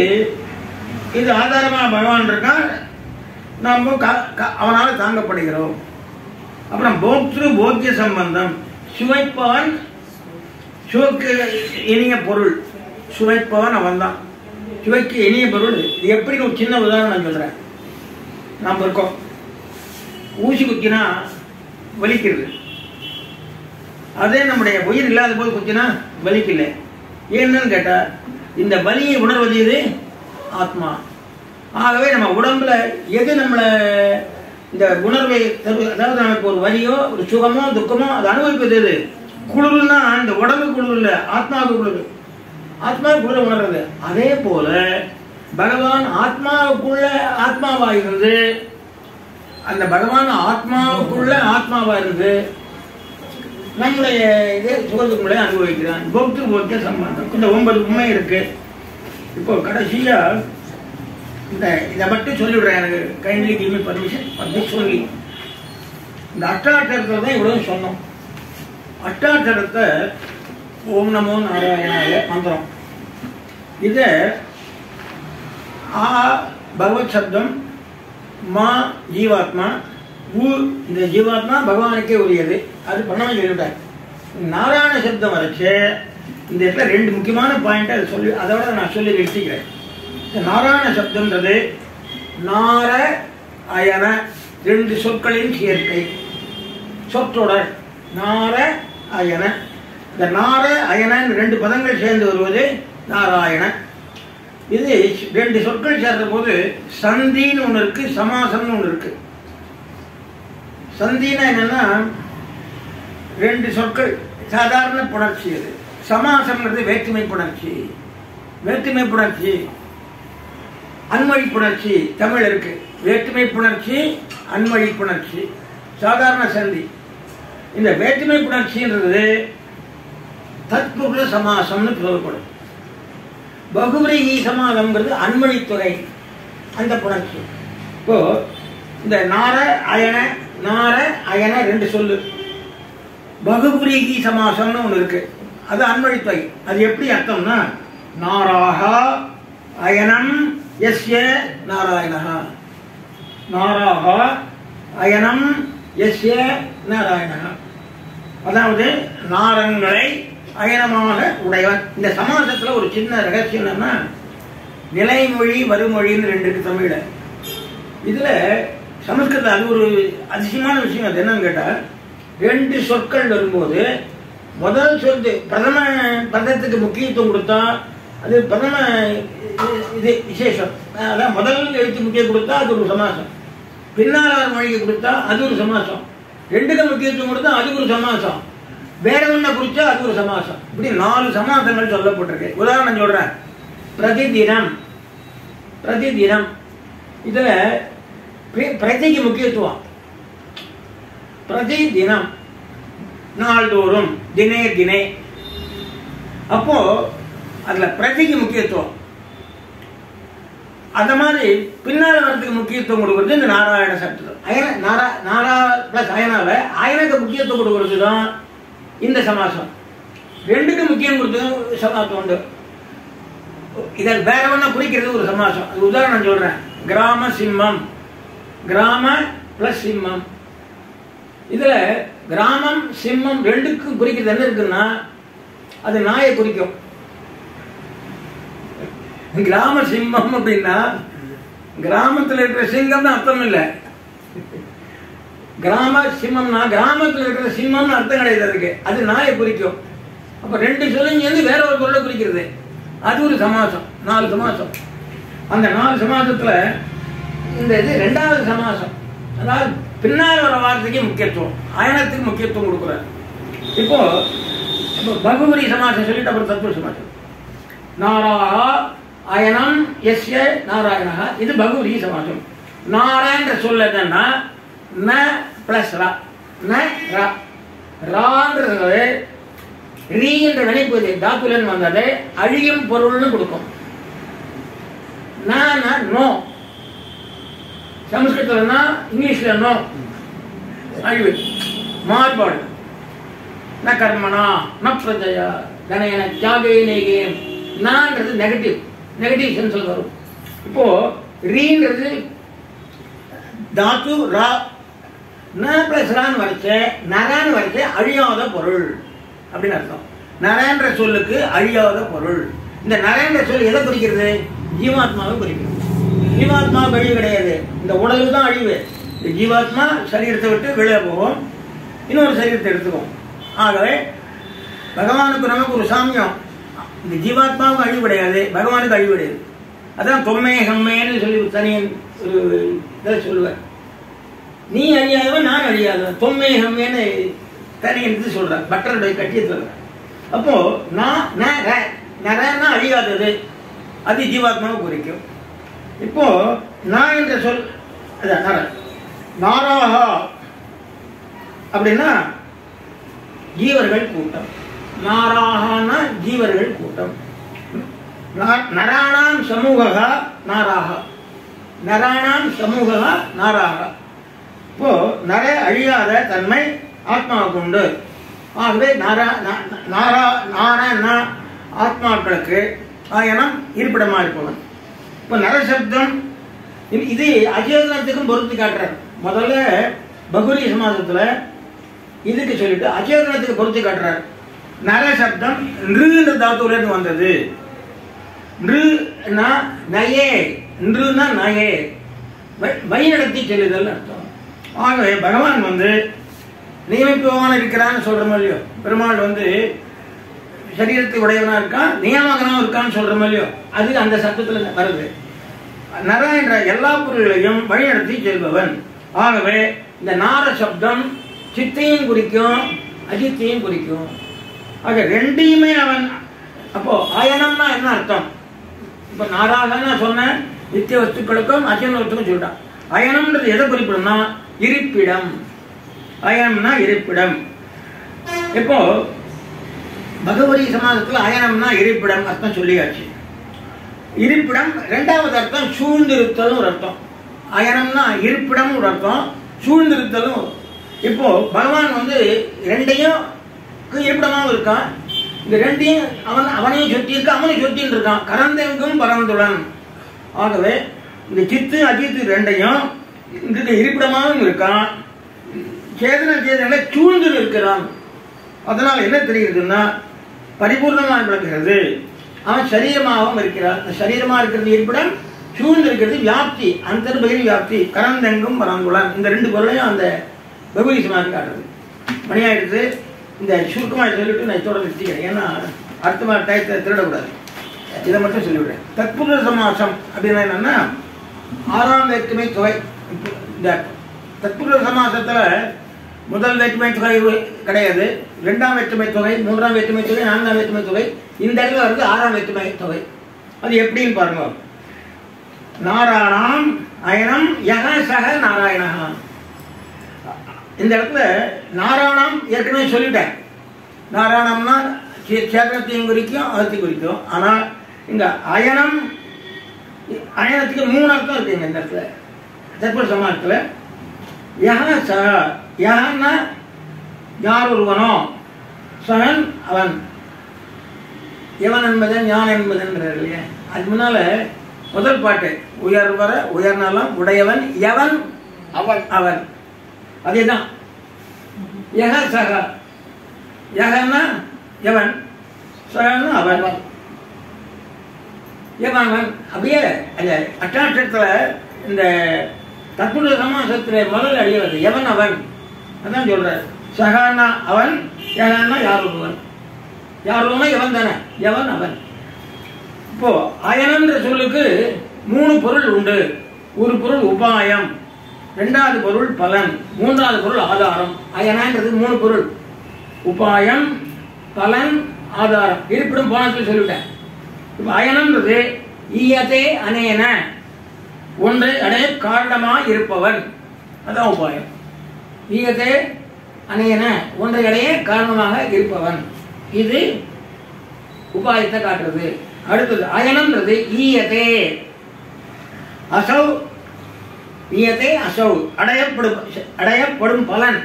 ஆதாரமா பகவான் இருக்கான், நாம் அவனால் தாங்கப்படுகிறோம். அப்புறம் போக்திரு போக்கிய சம்பந்தம். சுவைப்பவன், சுவைக்கு இனிய பொருள். சுவைப்பவன் அவன் தான், சுவைக்கு இனிய பொருள். இது எப்படி ஒரு சின்ன உதாரணம் நான் சொல்றேன். நாம் இருக்கோம், ஊசி குத்தினா வலிக்கிறது. அதே நம்முடைய உயிர் இல்லாத போது குத்தினா வலிக்கல. ஏன்னு கேட்டா இந்த வலியை உணர்வது இது ஆத்மா. ஆகவே நம்ம உடம்புல எது நம்மளை இந்த உணர்வை, அதாவது நமக்கு ஒரு வலியோ ஒரு சுகமோ துக்கமோ அதை அனுபவிப்பது எது? குளிர்னா இந்த உடம்பு குளிர் இல்லை, ஆத்மாவுக்கு குளிர். ஆத்மா குளிர உணர்றது. அதே போல பகவான் ஆத்மாவுக்குள்ள ஆத்மாவா இருந்து, அந்த பகவான் ஆத்மாவுக்குள்ள ஆத்மாவா இருந்து நம்முடைய இதே சுகத்துக்குள்ளே அனுபவிக்கிறான். போக்து போக்கிய சம்பந்தம். இந்த 9 உண்மை இருக்கு. இப்போ கடைசியா இதை மட்டும் சொல்லிவிடுறேன். எனக்கு கைண்ட்லி கிவ் மீ பர்மிஷன் அப்படி சொல்லி இந்த அஷ்டாட்சரத்தை தான் இவ்வளவு சொன்னோம். அஷ்டாட்சரத்தை ஓம் நமோ நாராயணாய மந்திரம். இத ஆ பகவத் சப்தம், மா ஜீவாத்மா, இந்த ஜீவாத்மா பகவானுக்கே உரியது. அது பண்ணவே சொல்லிவிட்டார். நாராயண சப்தம் வரைச்சு இந்த இடத்துல 2 முக்கியமான பாயிண்ட் அதை சொல்லி, அதோட நான் சொல்லி நிறுத்திக்கிறேன். நாராயண சப்தம்ன்றது நார அயன 2 சொற்களின் சேர்க்கை, சொற்றொடர். நார அயன. இந்த நார அயன 2 பதங்கள் சேர்ந்து வருவது நாராயண. இது 2 சொற்கள் சேர்ந்த போது சந்தின்னு ஒன்று இருக்கு, சமாசம்னு ஒன்று இருக்கு. சந்தினா என்னன்னா 2 சொற்கள் சாதாரண புணர்ச்சி. அது சமாசம்ன்றது வேற்றுமை புணர்ச்சி. வேற்றுமை புணர்ச்சி, அன்மொழி புணர்ச்சி தமிழ் இருக்கு. வேற்றுமை புணர்ச்சி, அன்மொழி புணர்ச்சி, சாதாரண சந்தி. இந்த வேற்றுமை புணர்ச்சின்றது தத்புருஷ சமாசம்னு சொல்லப்படும். பகுவிரீகி சமாசம்ங்கிறது அன்மொழித்துறை, அந்த புணர்ச்சி. இப்போ இந்த நார அயன 2 சொல்லு. பகுவிரீகி சமாசம்னு ஒன்று இருக்கு, அது அன்மொழித்துறை. அது எப்படி அர்த்தம்னா நாராகா அயனம் யஸ்ய நாராயணஹா. நாராகா அயனம் யஸ்ய நாராயணஹா. அதாவது நாரங்களை அயனமாக உடையவன். இந்த சமாசத்துல ஒரு சின்ன ரகசியம் என்னன்னா, நிலைமொழி வருமொழின்னு 2 இருக்கு தமிழ்ல. இதுல சமஸ்கிருதம் அது ஒரு அதிசயமான விஷயம். அது என்னன்னு கேட்டா, ரெண்டு சொற்கள் வரும்போது முதல் சொல் பிரதம பதத்துக்கு முக்கியத்துவம் கொடுத்தா அது பிரதம இது விசேஷம். அதான் முதல் எழுத்து முக்கியம் கொடுத்தா அது ஒரு சமாசம், பின்னாளார் மொழிக்கு கொடுத்தா அது ஒரு சமாசம், ரெண்டுக்கு முக்கியத்துவம் கொடுத்தா அது ஒரு சமாசம், வேற ஒன்றை குறிச்சா அது ஒரு சமாசம். இப்படி 4 சமாசங்கள் சொல்லப்பட்டிருக்கு. உதாரணம் சொல்றேன். பிரதிதினம், பிரதிதினம் இதுல பிரதிக்கு முக்கியத்துவம். பிரதிதினம் நாள்தோறும், தினே தினே. அப்போ அதுல பிரதிக்கு முக்கியத்துவம். அந்த மாதிரி பின்னால் வரத்துக்கு முக்கியத்துவம் கொடுக்கறது இந்த நாராயண சப்தம். நாரா பிளஸ் அயனாவை அயனுக்கு முக்கியத்துவம் கொடுக்கறது தான் இந்த சமாசம். ரெண்டுக்கு முக்கியம் கொடுத்தது சமாசம் உண்டு. இதை வேற ஒண்ணா குறிக்கிறது ஒரு சமாசம். அது உதாரணம் சொல்றேன். கிராம சிம்மம், கிராம பிளஸ் சிம்மம். இதுல கிராமம் சிம்மம் ரெண்டுக்கும் குறிக்கிறது என்ன இருக்குன்னா அது நாயை குறிக்கும். கிராம சிம்மம் அப்படின்னா கிராமத்தில் இருக்கிற சிங்கம்னு அர்த்தம் இல்லை. கிராம சிம்மம்னா கிராமத்தில் இருக்கிற சிம்மம்னு அர்த்தம் கிடையாது அதுக்கு. அது நாயை குறிக்கும். அப்ப ரெண்டு சொல்லுங்க வேற ஒரு பொருளை குறிக்கிறது. அது ஒரு சமாசம். 4 சமாசம். அந்த 4 சமாசத்துல இந்த இது 2வது சமாசம். அதாவது பின்னால் வர வார்த்தைக்கு முக்கியத்துவம், அயனத்துக்கு முக்கியத்துவம் கொடுக்குறாரு. இப்போ பகுவரி சமாசம் சொல்லிட்டு அப்புறம் தத்துவ சமாசம். நாராக அயனம் எஸ்ய நாராயணா, இது பகுவரி சமாசம். நாராயண சொல்ல என்னன்னா ந பிளஸ் ரா, ந ரா. ரான்றது ரீ என்ற நினைப்பு தாத்துலன்னு வந்தது அழியும் பொருள்னு கொடுக்கும். நோ சமஸ்கிருதம்னா இங்கிலீஷ்ல நோ அழிவு மாறுபாடு. ந கர்மனா ந பிரஜயா தனயன தியாகே நேகேயம். நான்றது நெகட்டிவ், நெகட்டிவ் சென்ஸ் வரும். இப்போ ரீன்றது தாத்து ரா, ந பிளஸ் ரான்னு வரைச்ச நரான்னு வரைச்ச அழியாத பொருள் அப்படின்னு அர்த்தம். நரேன்ற சொல்லுக்கு அழியாத பொருள். இந்த நரேன்ற சொல் எதை குறிக்கிறது? ஜீவாத்மாவை குறிக்கிறது. ஜீவாத்மா அழிவு கிடையாது, இந்த உடலுக்கு தான் அழிவு. இந்த ஜீவாத்மா சரீரத்தை விட்டு வெளியே போகும், இன்னொரு சரீரத்தை எடுத்துக்கும். ஆகவே பகவானுக்கு நமக்கு ஒரு சாமியம். இந்த ஜீவாத்மாவுக்கு அழிவு கிடையாது, பகவானுக்கு அழிவு கிடையாது. அதான் தொம்மே ஹம்மேன்னு சொல்லி தனியன் இதை சொல்லுவார். நீ அழியாதவன் நான் அழியாதவன், தொம்மே ஹம்மேன்னு தனியன் சொல்ற பட்டருடைய கட்சியை சொல்ற. அப்போ நரன்னா அழியாதது, அது ஜீவாத்மாவை குறிக்கும். இப்போ நான் என்ற சொல் நர, நாராகா அப்படின்னா ஜீவர்கள் கூட்டம். நாராகனா ஜீவர்கள் கூட்டம். நராணாம் சமூகா நாராக, நராணாம் சமூகா நாராக. இப்போ நர அழியாத தன்மை ஆத்மாவுக்கு உண்டு. ஆகவே நாராயண ஆத்மாக்களுக்கு ஆயனம் இருப்பிடமா இருப்பவன். இப்போ நரசப்தம் இது அச்சேதனத்துக்கும் பொறுத்து காட்டுறார். முதல்ல பகுரி சமாசத்துல இதுக்கு சொல்லிட்டு அச்சேதனத்துக்கு பொறுத்து காட்டுறார். நரசப்தம் நிருன்ற தாத்துலேருந்து வந்தது. நிருனா நயே, நிருனா நயே, வழிநடத்தி செல்லுதல் அர்த்தம். ஆகவே பகவான் நியமிப்பவன் இருக்கிறான்னு சொல்றோம் இல்லையோ, பெருமாள் சரீரத்தை உடையவனா இருக்கான், நியமகனாக இருக்கான்னு சொல்றோம் இல்லையோ, அது அந்த சப்தத்துல வருது. நர என்ற எல்லா பொருள்களையும் வழிநடத்தி செல்பவன். ஆகவே இந்த நார சப்தம் சித்தையும் குறிக்கும் அஜித்தையும் குறிக்கும். ஆக ரெண்டையுமே அவன். அப்போ அயனம்னா என்ன அர்த்தம்? இப்ப நாராகனா சொன்ன நித்திய வஸ்துக்களுக்கும் அச்சன வஸ்துக்கும் சொல்லிட்டான். அயனம்ன்றது எதை குறிப்பிடும்னா இருப்பிடம். அயனம்னா இருப்பிடம். இப்போ பகவரி சமாசத்துல அயனம்னா இருப்பிடம் அர்த்தம் சொல்லியாச்சு. இருப்பிடம் 2வது அர்த்தம் சூழ்ந்திருத்தலும் ஒரு அர்த்தம். அயனம்னா இருப்பிடம் ஒரு அர்த்தம், சூழ்ந்திருத்தலும். இப்போ பகவான் ரெண்டையும் இருப்பிடமாவும் இருக்கான். இந்த ரெண்டையும் அவனையும் சுத்தி இருக்க, அவனையும் சுத்தின்னு இருக்கான். கரந்தெங்கும் பரந்துடன். ஆகவே இந்த சித்து அஜித்து ரெண்டையும் இருப்பிடமாகவும் இருக்கான், சேதனை சூழ்ந்து இருக்கிறான். அதனால் என்ன தெரியுதுன்னா பரிபூர்ணமாக விளக்குகிறது. அவன் சரீரமாகவும் இருக்கிறான். சரீரமா இருக்கிறது இருப்பிடம், சூழ்ந்து இருக்கிறது வியாப்தி, அந்தர்பகிர் வியாப்தி, கரந்தெங்கும் பரந்துடன். இந்த 2 பொருளையும் அந்த பகுதி சமாதி காட்டுறது. மணி ஆயிடுச்சு. இந்த சுருக்கமாக சொல்லிவிட்டு நான் இதோட நிறுத்திக்கிறேன். ஏன்னா அடுத்த மாதிரி டயத்தை திருடக்கூடாது. இதை மட்டும் சொல்லிவிடுறேன். தத்புருஷ சமாசம் அப்படின்னா என்னன்னா 6ஆம் வேற்றுமை தொகை. இந்த தத்புருஷ சமாசத்தில் முதல் வேற்றுமை தொகை கிடையாது, 2ஆம் வேற்றுமை தொகை, 3ஆம் வேற்றுமை தொகை, 4ஆம் வேற்றுமை தொகை. இந்த இடத்துல வந்து 6ஆம் வேற்றுமை தொகை. அது எப்படின்னு பாருங்க. நாராயணம் அயனம் யக சக நாராயணா. இந்த இடத்துல நாராயணம் ஏற்கனவே சொல்லிட்டேன். நாராயணம்னா சேத்திரத்தையும் குறிக்கும், அகத்தையும் குறிக்கும். ஆனால் இங்க அயனம், அயனத்துக்கு 3 அர்த்தம் இருக்குங்க இந்த இடத்துல தத்புருஷ சமாசத்தில். யக சக, யகன்னா யார் ஒருவனோ, சகன் அவன், எவன் என்பதன் யான் என்பதன்றார் இல்லையா. அதுக்கு முன்னால முதல் பாட்டு உயர்வர உயர்நலம் உடையவன் எவன் அவன் அவன், அதேதான் யக சக. யகன்னா எவன், சகன்னா அவன், எவன். அப்படியே அந்த அட்டாட்சத்தில் இந்த தற்புருஷ சமாசத்தில் முதல் அடியவது எவன் அவன், அதான் சொல்றார். சகானா அவன், யகானா யார் ஒருவன். யார் ஒருவனா எவன் தானே, எவன் அவன். இப்போ அயனன்ற சொல்லுக்கு 3 பொருள் உண்டு. ஒரு பொருள் உபாயம், 2வது பொருள் பலன், 3வது பொருள் ஆதாரம். அயனன்றது 3 பொருள்: உபாயம், பலன், ஆதாரம். இருப்பிடம் போனத்தில் சொல்லிவிட்டேன். இப்போ அயனன்றது ஈயத்தே அனேன, ஒன்றை அடைய காரணமாக இருப்பவன், அதான் உபாயம். ஈயத்தே அனேன, ஒன்றை அடைய காரணமாக இருப்பவன், இது உபாயத்தை காட்டுறது. அடுத்தது அயனம்ன்றது ஈயத்தே அசௌ, ஈயத்தே அசௌ அடையப்படும் பலன்.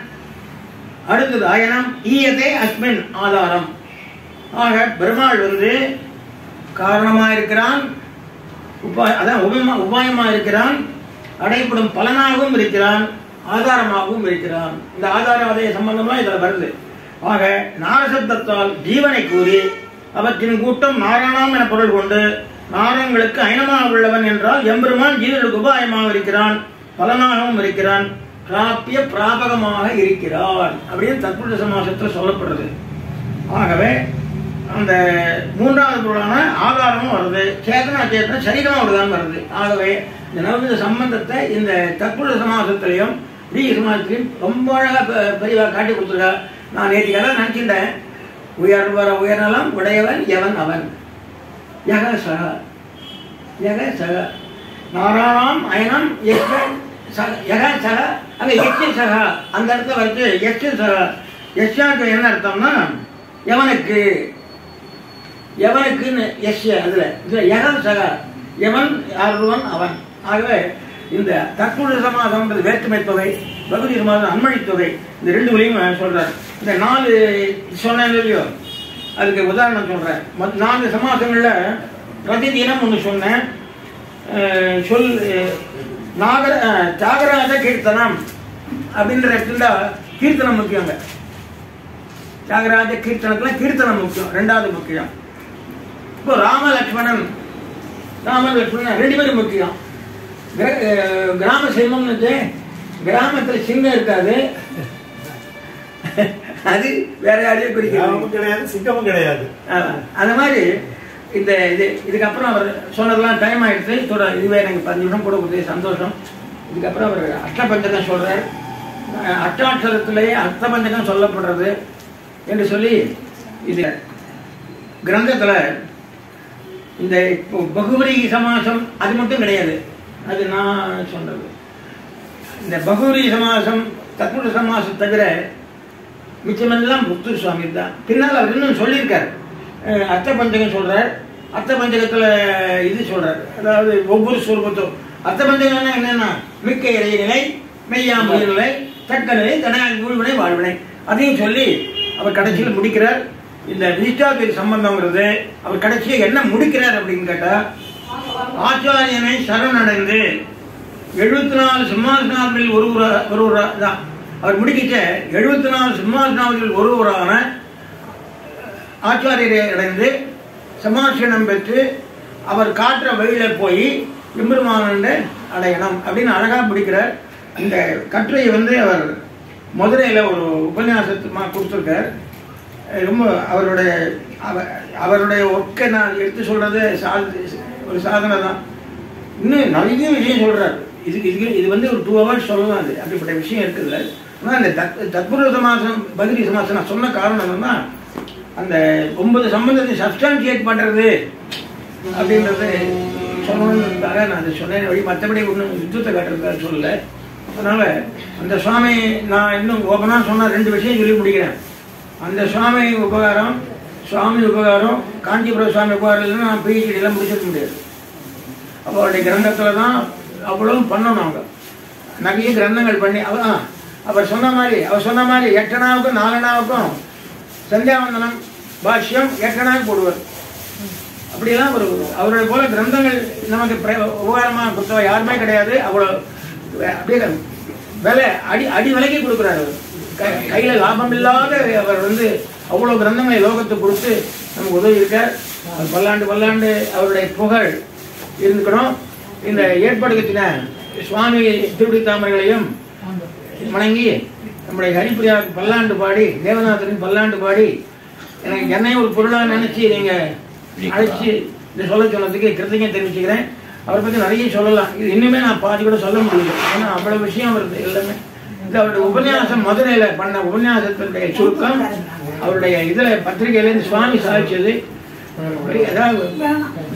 அடுத்தது அயனம் ஈயத்தே அஸ்மின் ஆதாரம். ஆக பெருமாள் வந்து காரணமாக இருக்கிறான், அதான் உபாயமாக இருக்கிறான், அடையப்படும் பலனாகவும் இருக்கிறான், ஆதாரமாகவும் இருக்கிறான். இந்த ஆதார அதே சம்பந்தமா இதில் வருது. ஆக நாரசப்தத்தால் ஜீவனை கூறி அவற்றின் கூட்டம் நாராயணம் என பொருள் கொண்டு நாரங்களுக்கு அயனமாக உள்ளவன் என்றால் எம்பெருமான் ஜீவனுக்கு உபாயமாக இருக்கிறான், பலனாகவும் இருக்கிறான், பிராபிய பிராபகமாக இருக்கிறான் அப்படின்னு தத்புருஷ சமாசத்தில் சொல்லப்படுறது. ஆகவே அந்த 3வது பொருளான ஆதாரமும் வருது, சேதனா சேத்தனா சரீரமாக தான் வருது. ஆகவே இந்த நவீன சம்பந்தத்தை இந்த தத்புருஷ சமாசத்திலையும் டி சமாசத்திலையும் ரொம்ப அழகாக பெரியவா காட்டி கொடுத்துருக்கா. நான் நேற்றுக்கெல்லாம் நினச்சிட்டேன், உயர்வர உயர்நலம் உடையவன் எவன் அவன், யக சக, யக சக நாராயணம் அயனம் யக சக. அங்கே எச்சு சக அந்த இடத்துல வச்சு எச்சு சக. எச்சாக்கு என்ன அர்த்தம்னா எவனுக்கு, எவனுக்குன்னு எஸ். அதில் யக சக எவன் யாருவன் அவன். ஆகவே இந்த தற்புருஷ சமாசம்ன்றது வேற்றுமை தொகை, பகுதி சமாசம் அன்மொழி தொகை. இந்த 2 வழியும் சொல்றார். இந்த 4 சொன்னேன் இல்லையோ, அதுக்கு உதாரணம் சொல்றேன். 4 சமாசங்களில் பிரதிதினம் ஒன்று சொன்னேன். சொல் தியாகராஜ கீர்த்தனம் அப்படின்ற இடத்துல கீர்த்தனம் முக்கியங்க. தியாகராஜ கீர்த்தனத்தில் கீர்த்தனம் முக்கியம், 2வது முக்கியம். இப்போ ராமலட்சுமணன் 2 பேரும் முக்கியம். கிராம சிம்மம்னு கிராமத்தில் சிங்கம் இருக்காது, அது வேற யாரையும் குறிக்கிறது, சிங்கமும் கிடையாது. அந்த மாதிரி இந்த இதுக்கப்புறம் அவர் சொன்னதெல்லாம் டைம் ஆயிடுச்சு. இதுவே எனக்கு 10 நிமிஷம் கூட கொடுத்தது சந்தோஷம். இதுக்கப்புறம் அவர் அஷ்டபஞ்சகம் சொல்றார். அஷ்டாட்சரத்திலேயே அஷ்டபஞ்சகம் சொல்லப்படுறது என்று சொல்லி இது கிரந்தத்தில் இந்த பகுவரி சமாசம் அது மட்டும் கிடையாது, அது நான் சொல்றது. இந்த பகுவரி சமாசம் தத்புருஷ சமாசம் தவிர மிச்சமெல்லாம் புத்தூர் சுவாமி தான். பின்னால் அவர் இன்னும் சொல்லியிருக்கார், அர்த்த பஞ்சகம் சொல்றார். அர்த்த பஞ்சகத்தில் இது சொல்றார், அதாவது ஒவ்வொரு ஸ்வரூபத்தும். அர்த்த பஞ்சகம்னா என்னன்னா மிக்க இறைநிலை, மெய்யாம் உயிர்நிலை, தக்க நிலை, தனியாக ஊழ்வினை வாழ்வினை, அதையும் சொல்லி அவர் கடைசியில் முடிக்கிறார். இந்த விசிஷ்டாத்வைத சம்பந்தம்ங்கிறது அவர் கடைசியாக என்ன முடிக்கிறார் அப்படின்னு கேட்டா, ஆச்சாரியனை சரணடைந்து 74 சிம்மாசனாதிபதியில் ஒருவரா தான் அவர் முடிக்கிட்ட 74 சிம்மாசனாதிபதியில் ஒருவரான ஆச்சாரியரை அடைந்து சமாசனம் பெற்று அவர் காட்டுற வழியில போய் எம்பெருமானண்ட அடையணும் அப்படின்னு அழகா முடிக்கிறார். இந்த கட்டுரையை அவர் மதுரையில் ஒரு உபன்யாசத்துமா கொடுத்துருக்கார். ரொம்ப அவருடைய ஒர்க்கை நான் எடுத்து சொல்றது ஒரு சாதனை தான். இன்னும் நிறைய விஷயம் சொல்றாரு. இது வந்து ஒரு 2 hours சொல்லலாம். அது அப்படிப்பட்ட விஷயம் இருக்குது. ஆனால் அந்த தத்புருஷ சமாசம் பத்ரி சமாசம் நான் சொன்ன காரணம் என்னன்னா, அந்த 9 சம்பந்தத்தை சப்ஸ்டான்சியேட் பண்றது அப்படின்றது சொல்லணுன்றதுக்காக நான் அதை சொன்னேன். வழி மற்றபடி ஒன்றும் யுத்தத்தை காட்டுறதுக்காக சொல்லல. அதனால அந்த சுவாமி நான் இன்னும் ஓப்பனா சொன்னா 2 விஷயம் சொல்லி முடிக்கிறேன். அந்த சுவாமி உபகாரம் காஞ்சிபுரம் சுவாமி உபகாரம் இல்லைன்னா நான் PhD எல்லாம் முடிச்சிருக்க முடியாது. அப்போ அவருடைய கிரந்தத்தில் தான் அவ்வளவும் பண்ணணும். அவங்க நிறைய கிரந்தங்கள் பண்ணி அவர் சொன்ன மாதிரி 8 அணாவுக்கும் 4 அணாவுக்கும் சந்தியாவந்தனம் பாஷ்யம் 8 அணாவுக்கு போடுவார். அப்படியெல்லாம் அவருடைய போல கிரந்தங்கள் நமக்கு உபகாரமாக கொடுத்தவ யாருமே கிடையாது. அவ்வளோ அப்படியே விலை அடி விலைக்கு கொடுக்குறாரு. கையில் லாபம் இல்லாத அவர் வந்து அவ்வளோ கிரந்தங்களை லோகத்துக்கு கொடுத்து நமக்கு உதவி இருக்கார். பல்லாண்டு அவருடைய புகழ் இருந்துக்கணும். இந்த ஏற்படுத்தின சுவாமி திருடி தாமரைகளையும் வணங்கி நம்முடைய ஹரிப்பிரியாவுக்கு பல்லாண்டு பாடி, தேவநாதரின் பல்லாண்டு பாடி, எனக்கு என்னையும் ஒரு பொருளாக நினைச்சு நீங்க அழைச்சி இந்த சொல்ல சொன்னதுக்கு கிருத்தகம் தெரிவிச்சுக்கிறேன். அவரை பற்றி நிறைய சொல்லலாம். இது இன்னுமே நான் பாதி கூட சொல்ல முடியல. ஏன்னா அவ்வளவு விஷயம் வருது எல்லாமே. இது அவருடைய உபன்யாசம் மதுரையில் பண்ண உபன்யாசத்தினுடைய சுருக்கம் அவருடைய இதில் பத்திரிகையிலேருந்து சுவாமி சாதிச்சது. ஏதாவது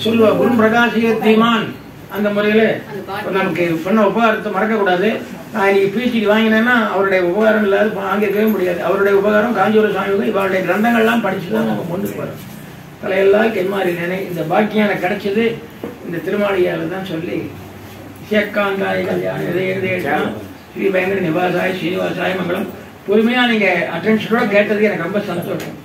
சொல்லுவா குரு பிரகாசிய தீமான் அந்த முறையில் நமக்கு பண்ண உபகாரத்தை மறக்கக்கூடாது. நான் இன்னைக்கு PhD வாங்கினேன்னா அவருடைய உபகாரம் இல்லாத வாங்கிக்கவே முடியாது. அவருடைய உபகாரம் காஞ்சிபுரம் சுவாமி இவருடைய கிரந்தங்கள்லாம் படிச்சு தான் நம்ம கொண்டு போகிறோம். தலையெல்லாம் கென்மாரி நினை இந்த பாக்கியம் எனக்கு கிடைச்சது இந்த திருமாளியால் தான் சொல்லி சேக்காந்தாய் கல்யாணம் எதை எழுதிட்டான் ஸ்ரீ பயங்கர நிவாசாய ஸ்ரீனிவாசாய மங்களம். பொறுமையாக நீங்கள் அட்டென்ஷனோட கேட்டதுக்கு எனக்கு ரொம்ப சந்தோஷம்.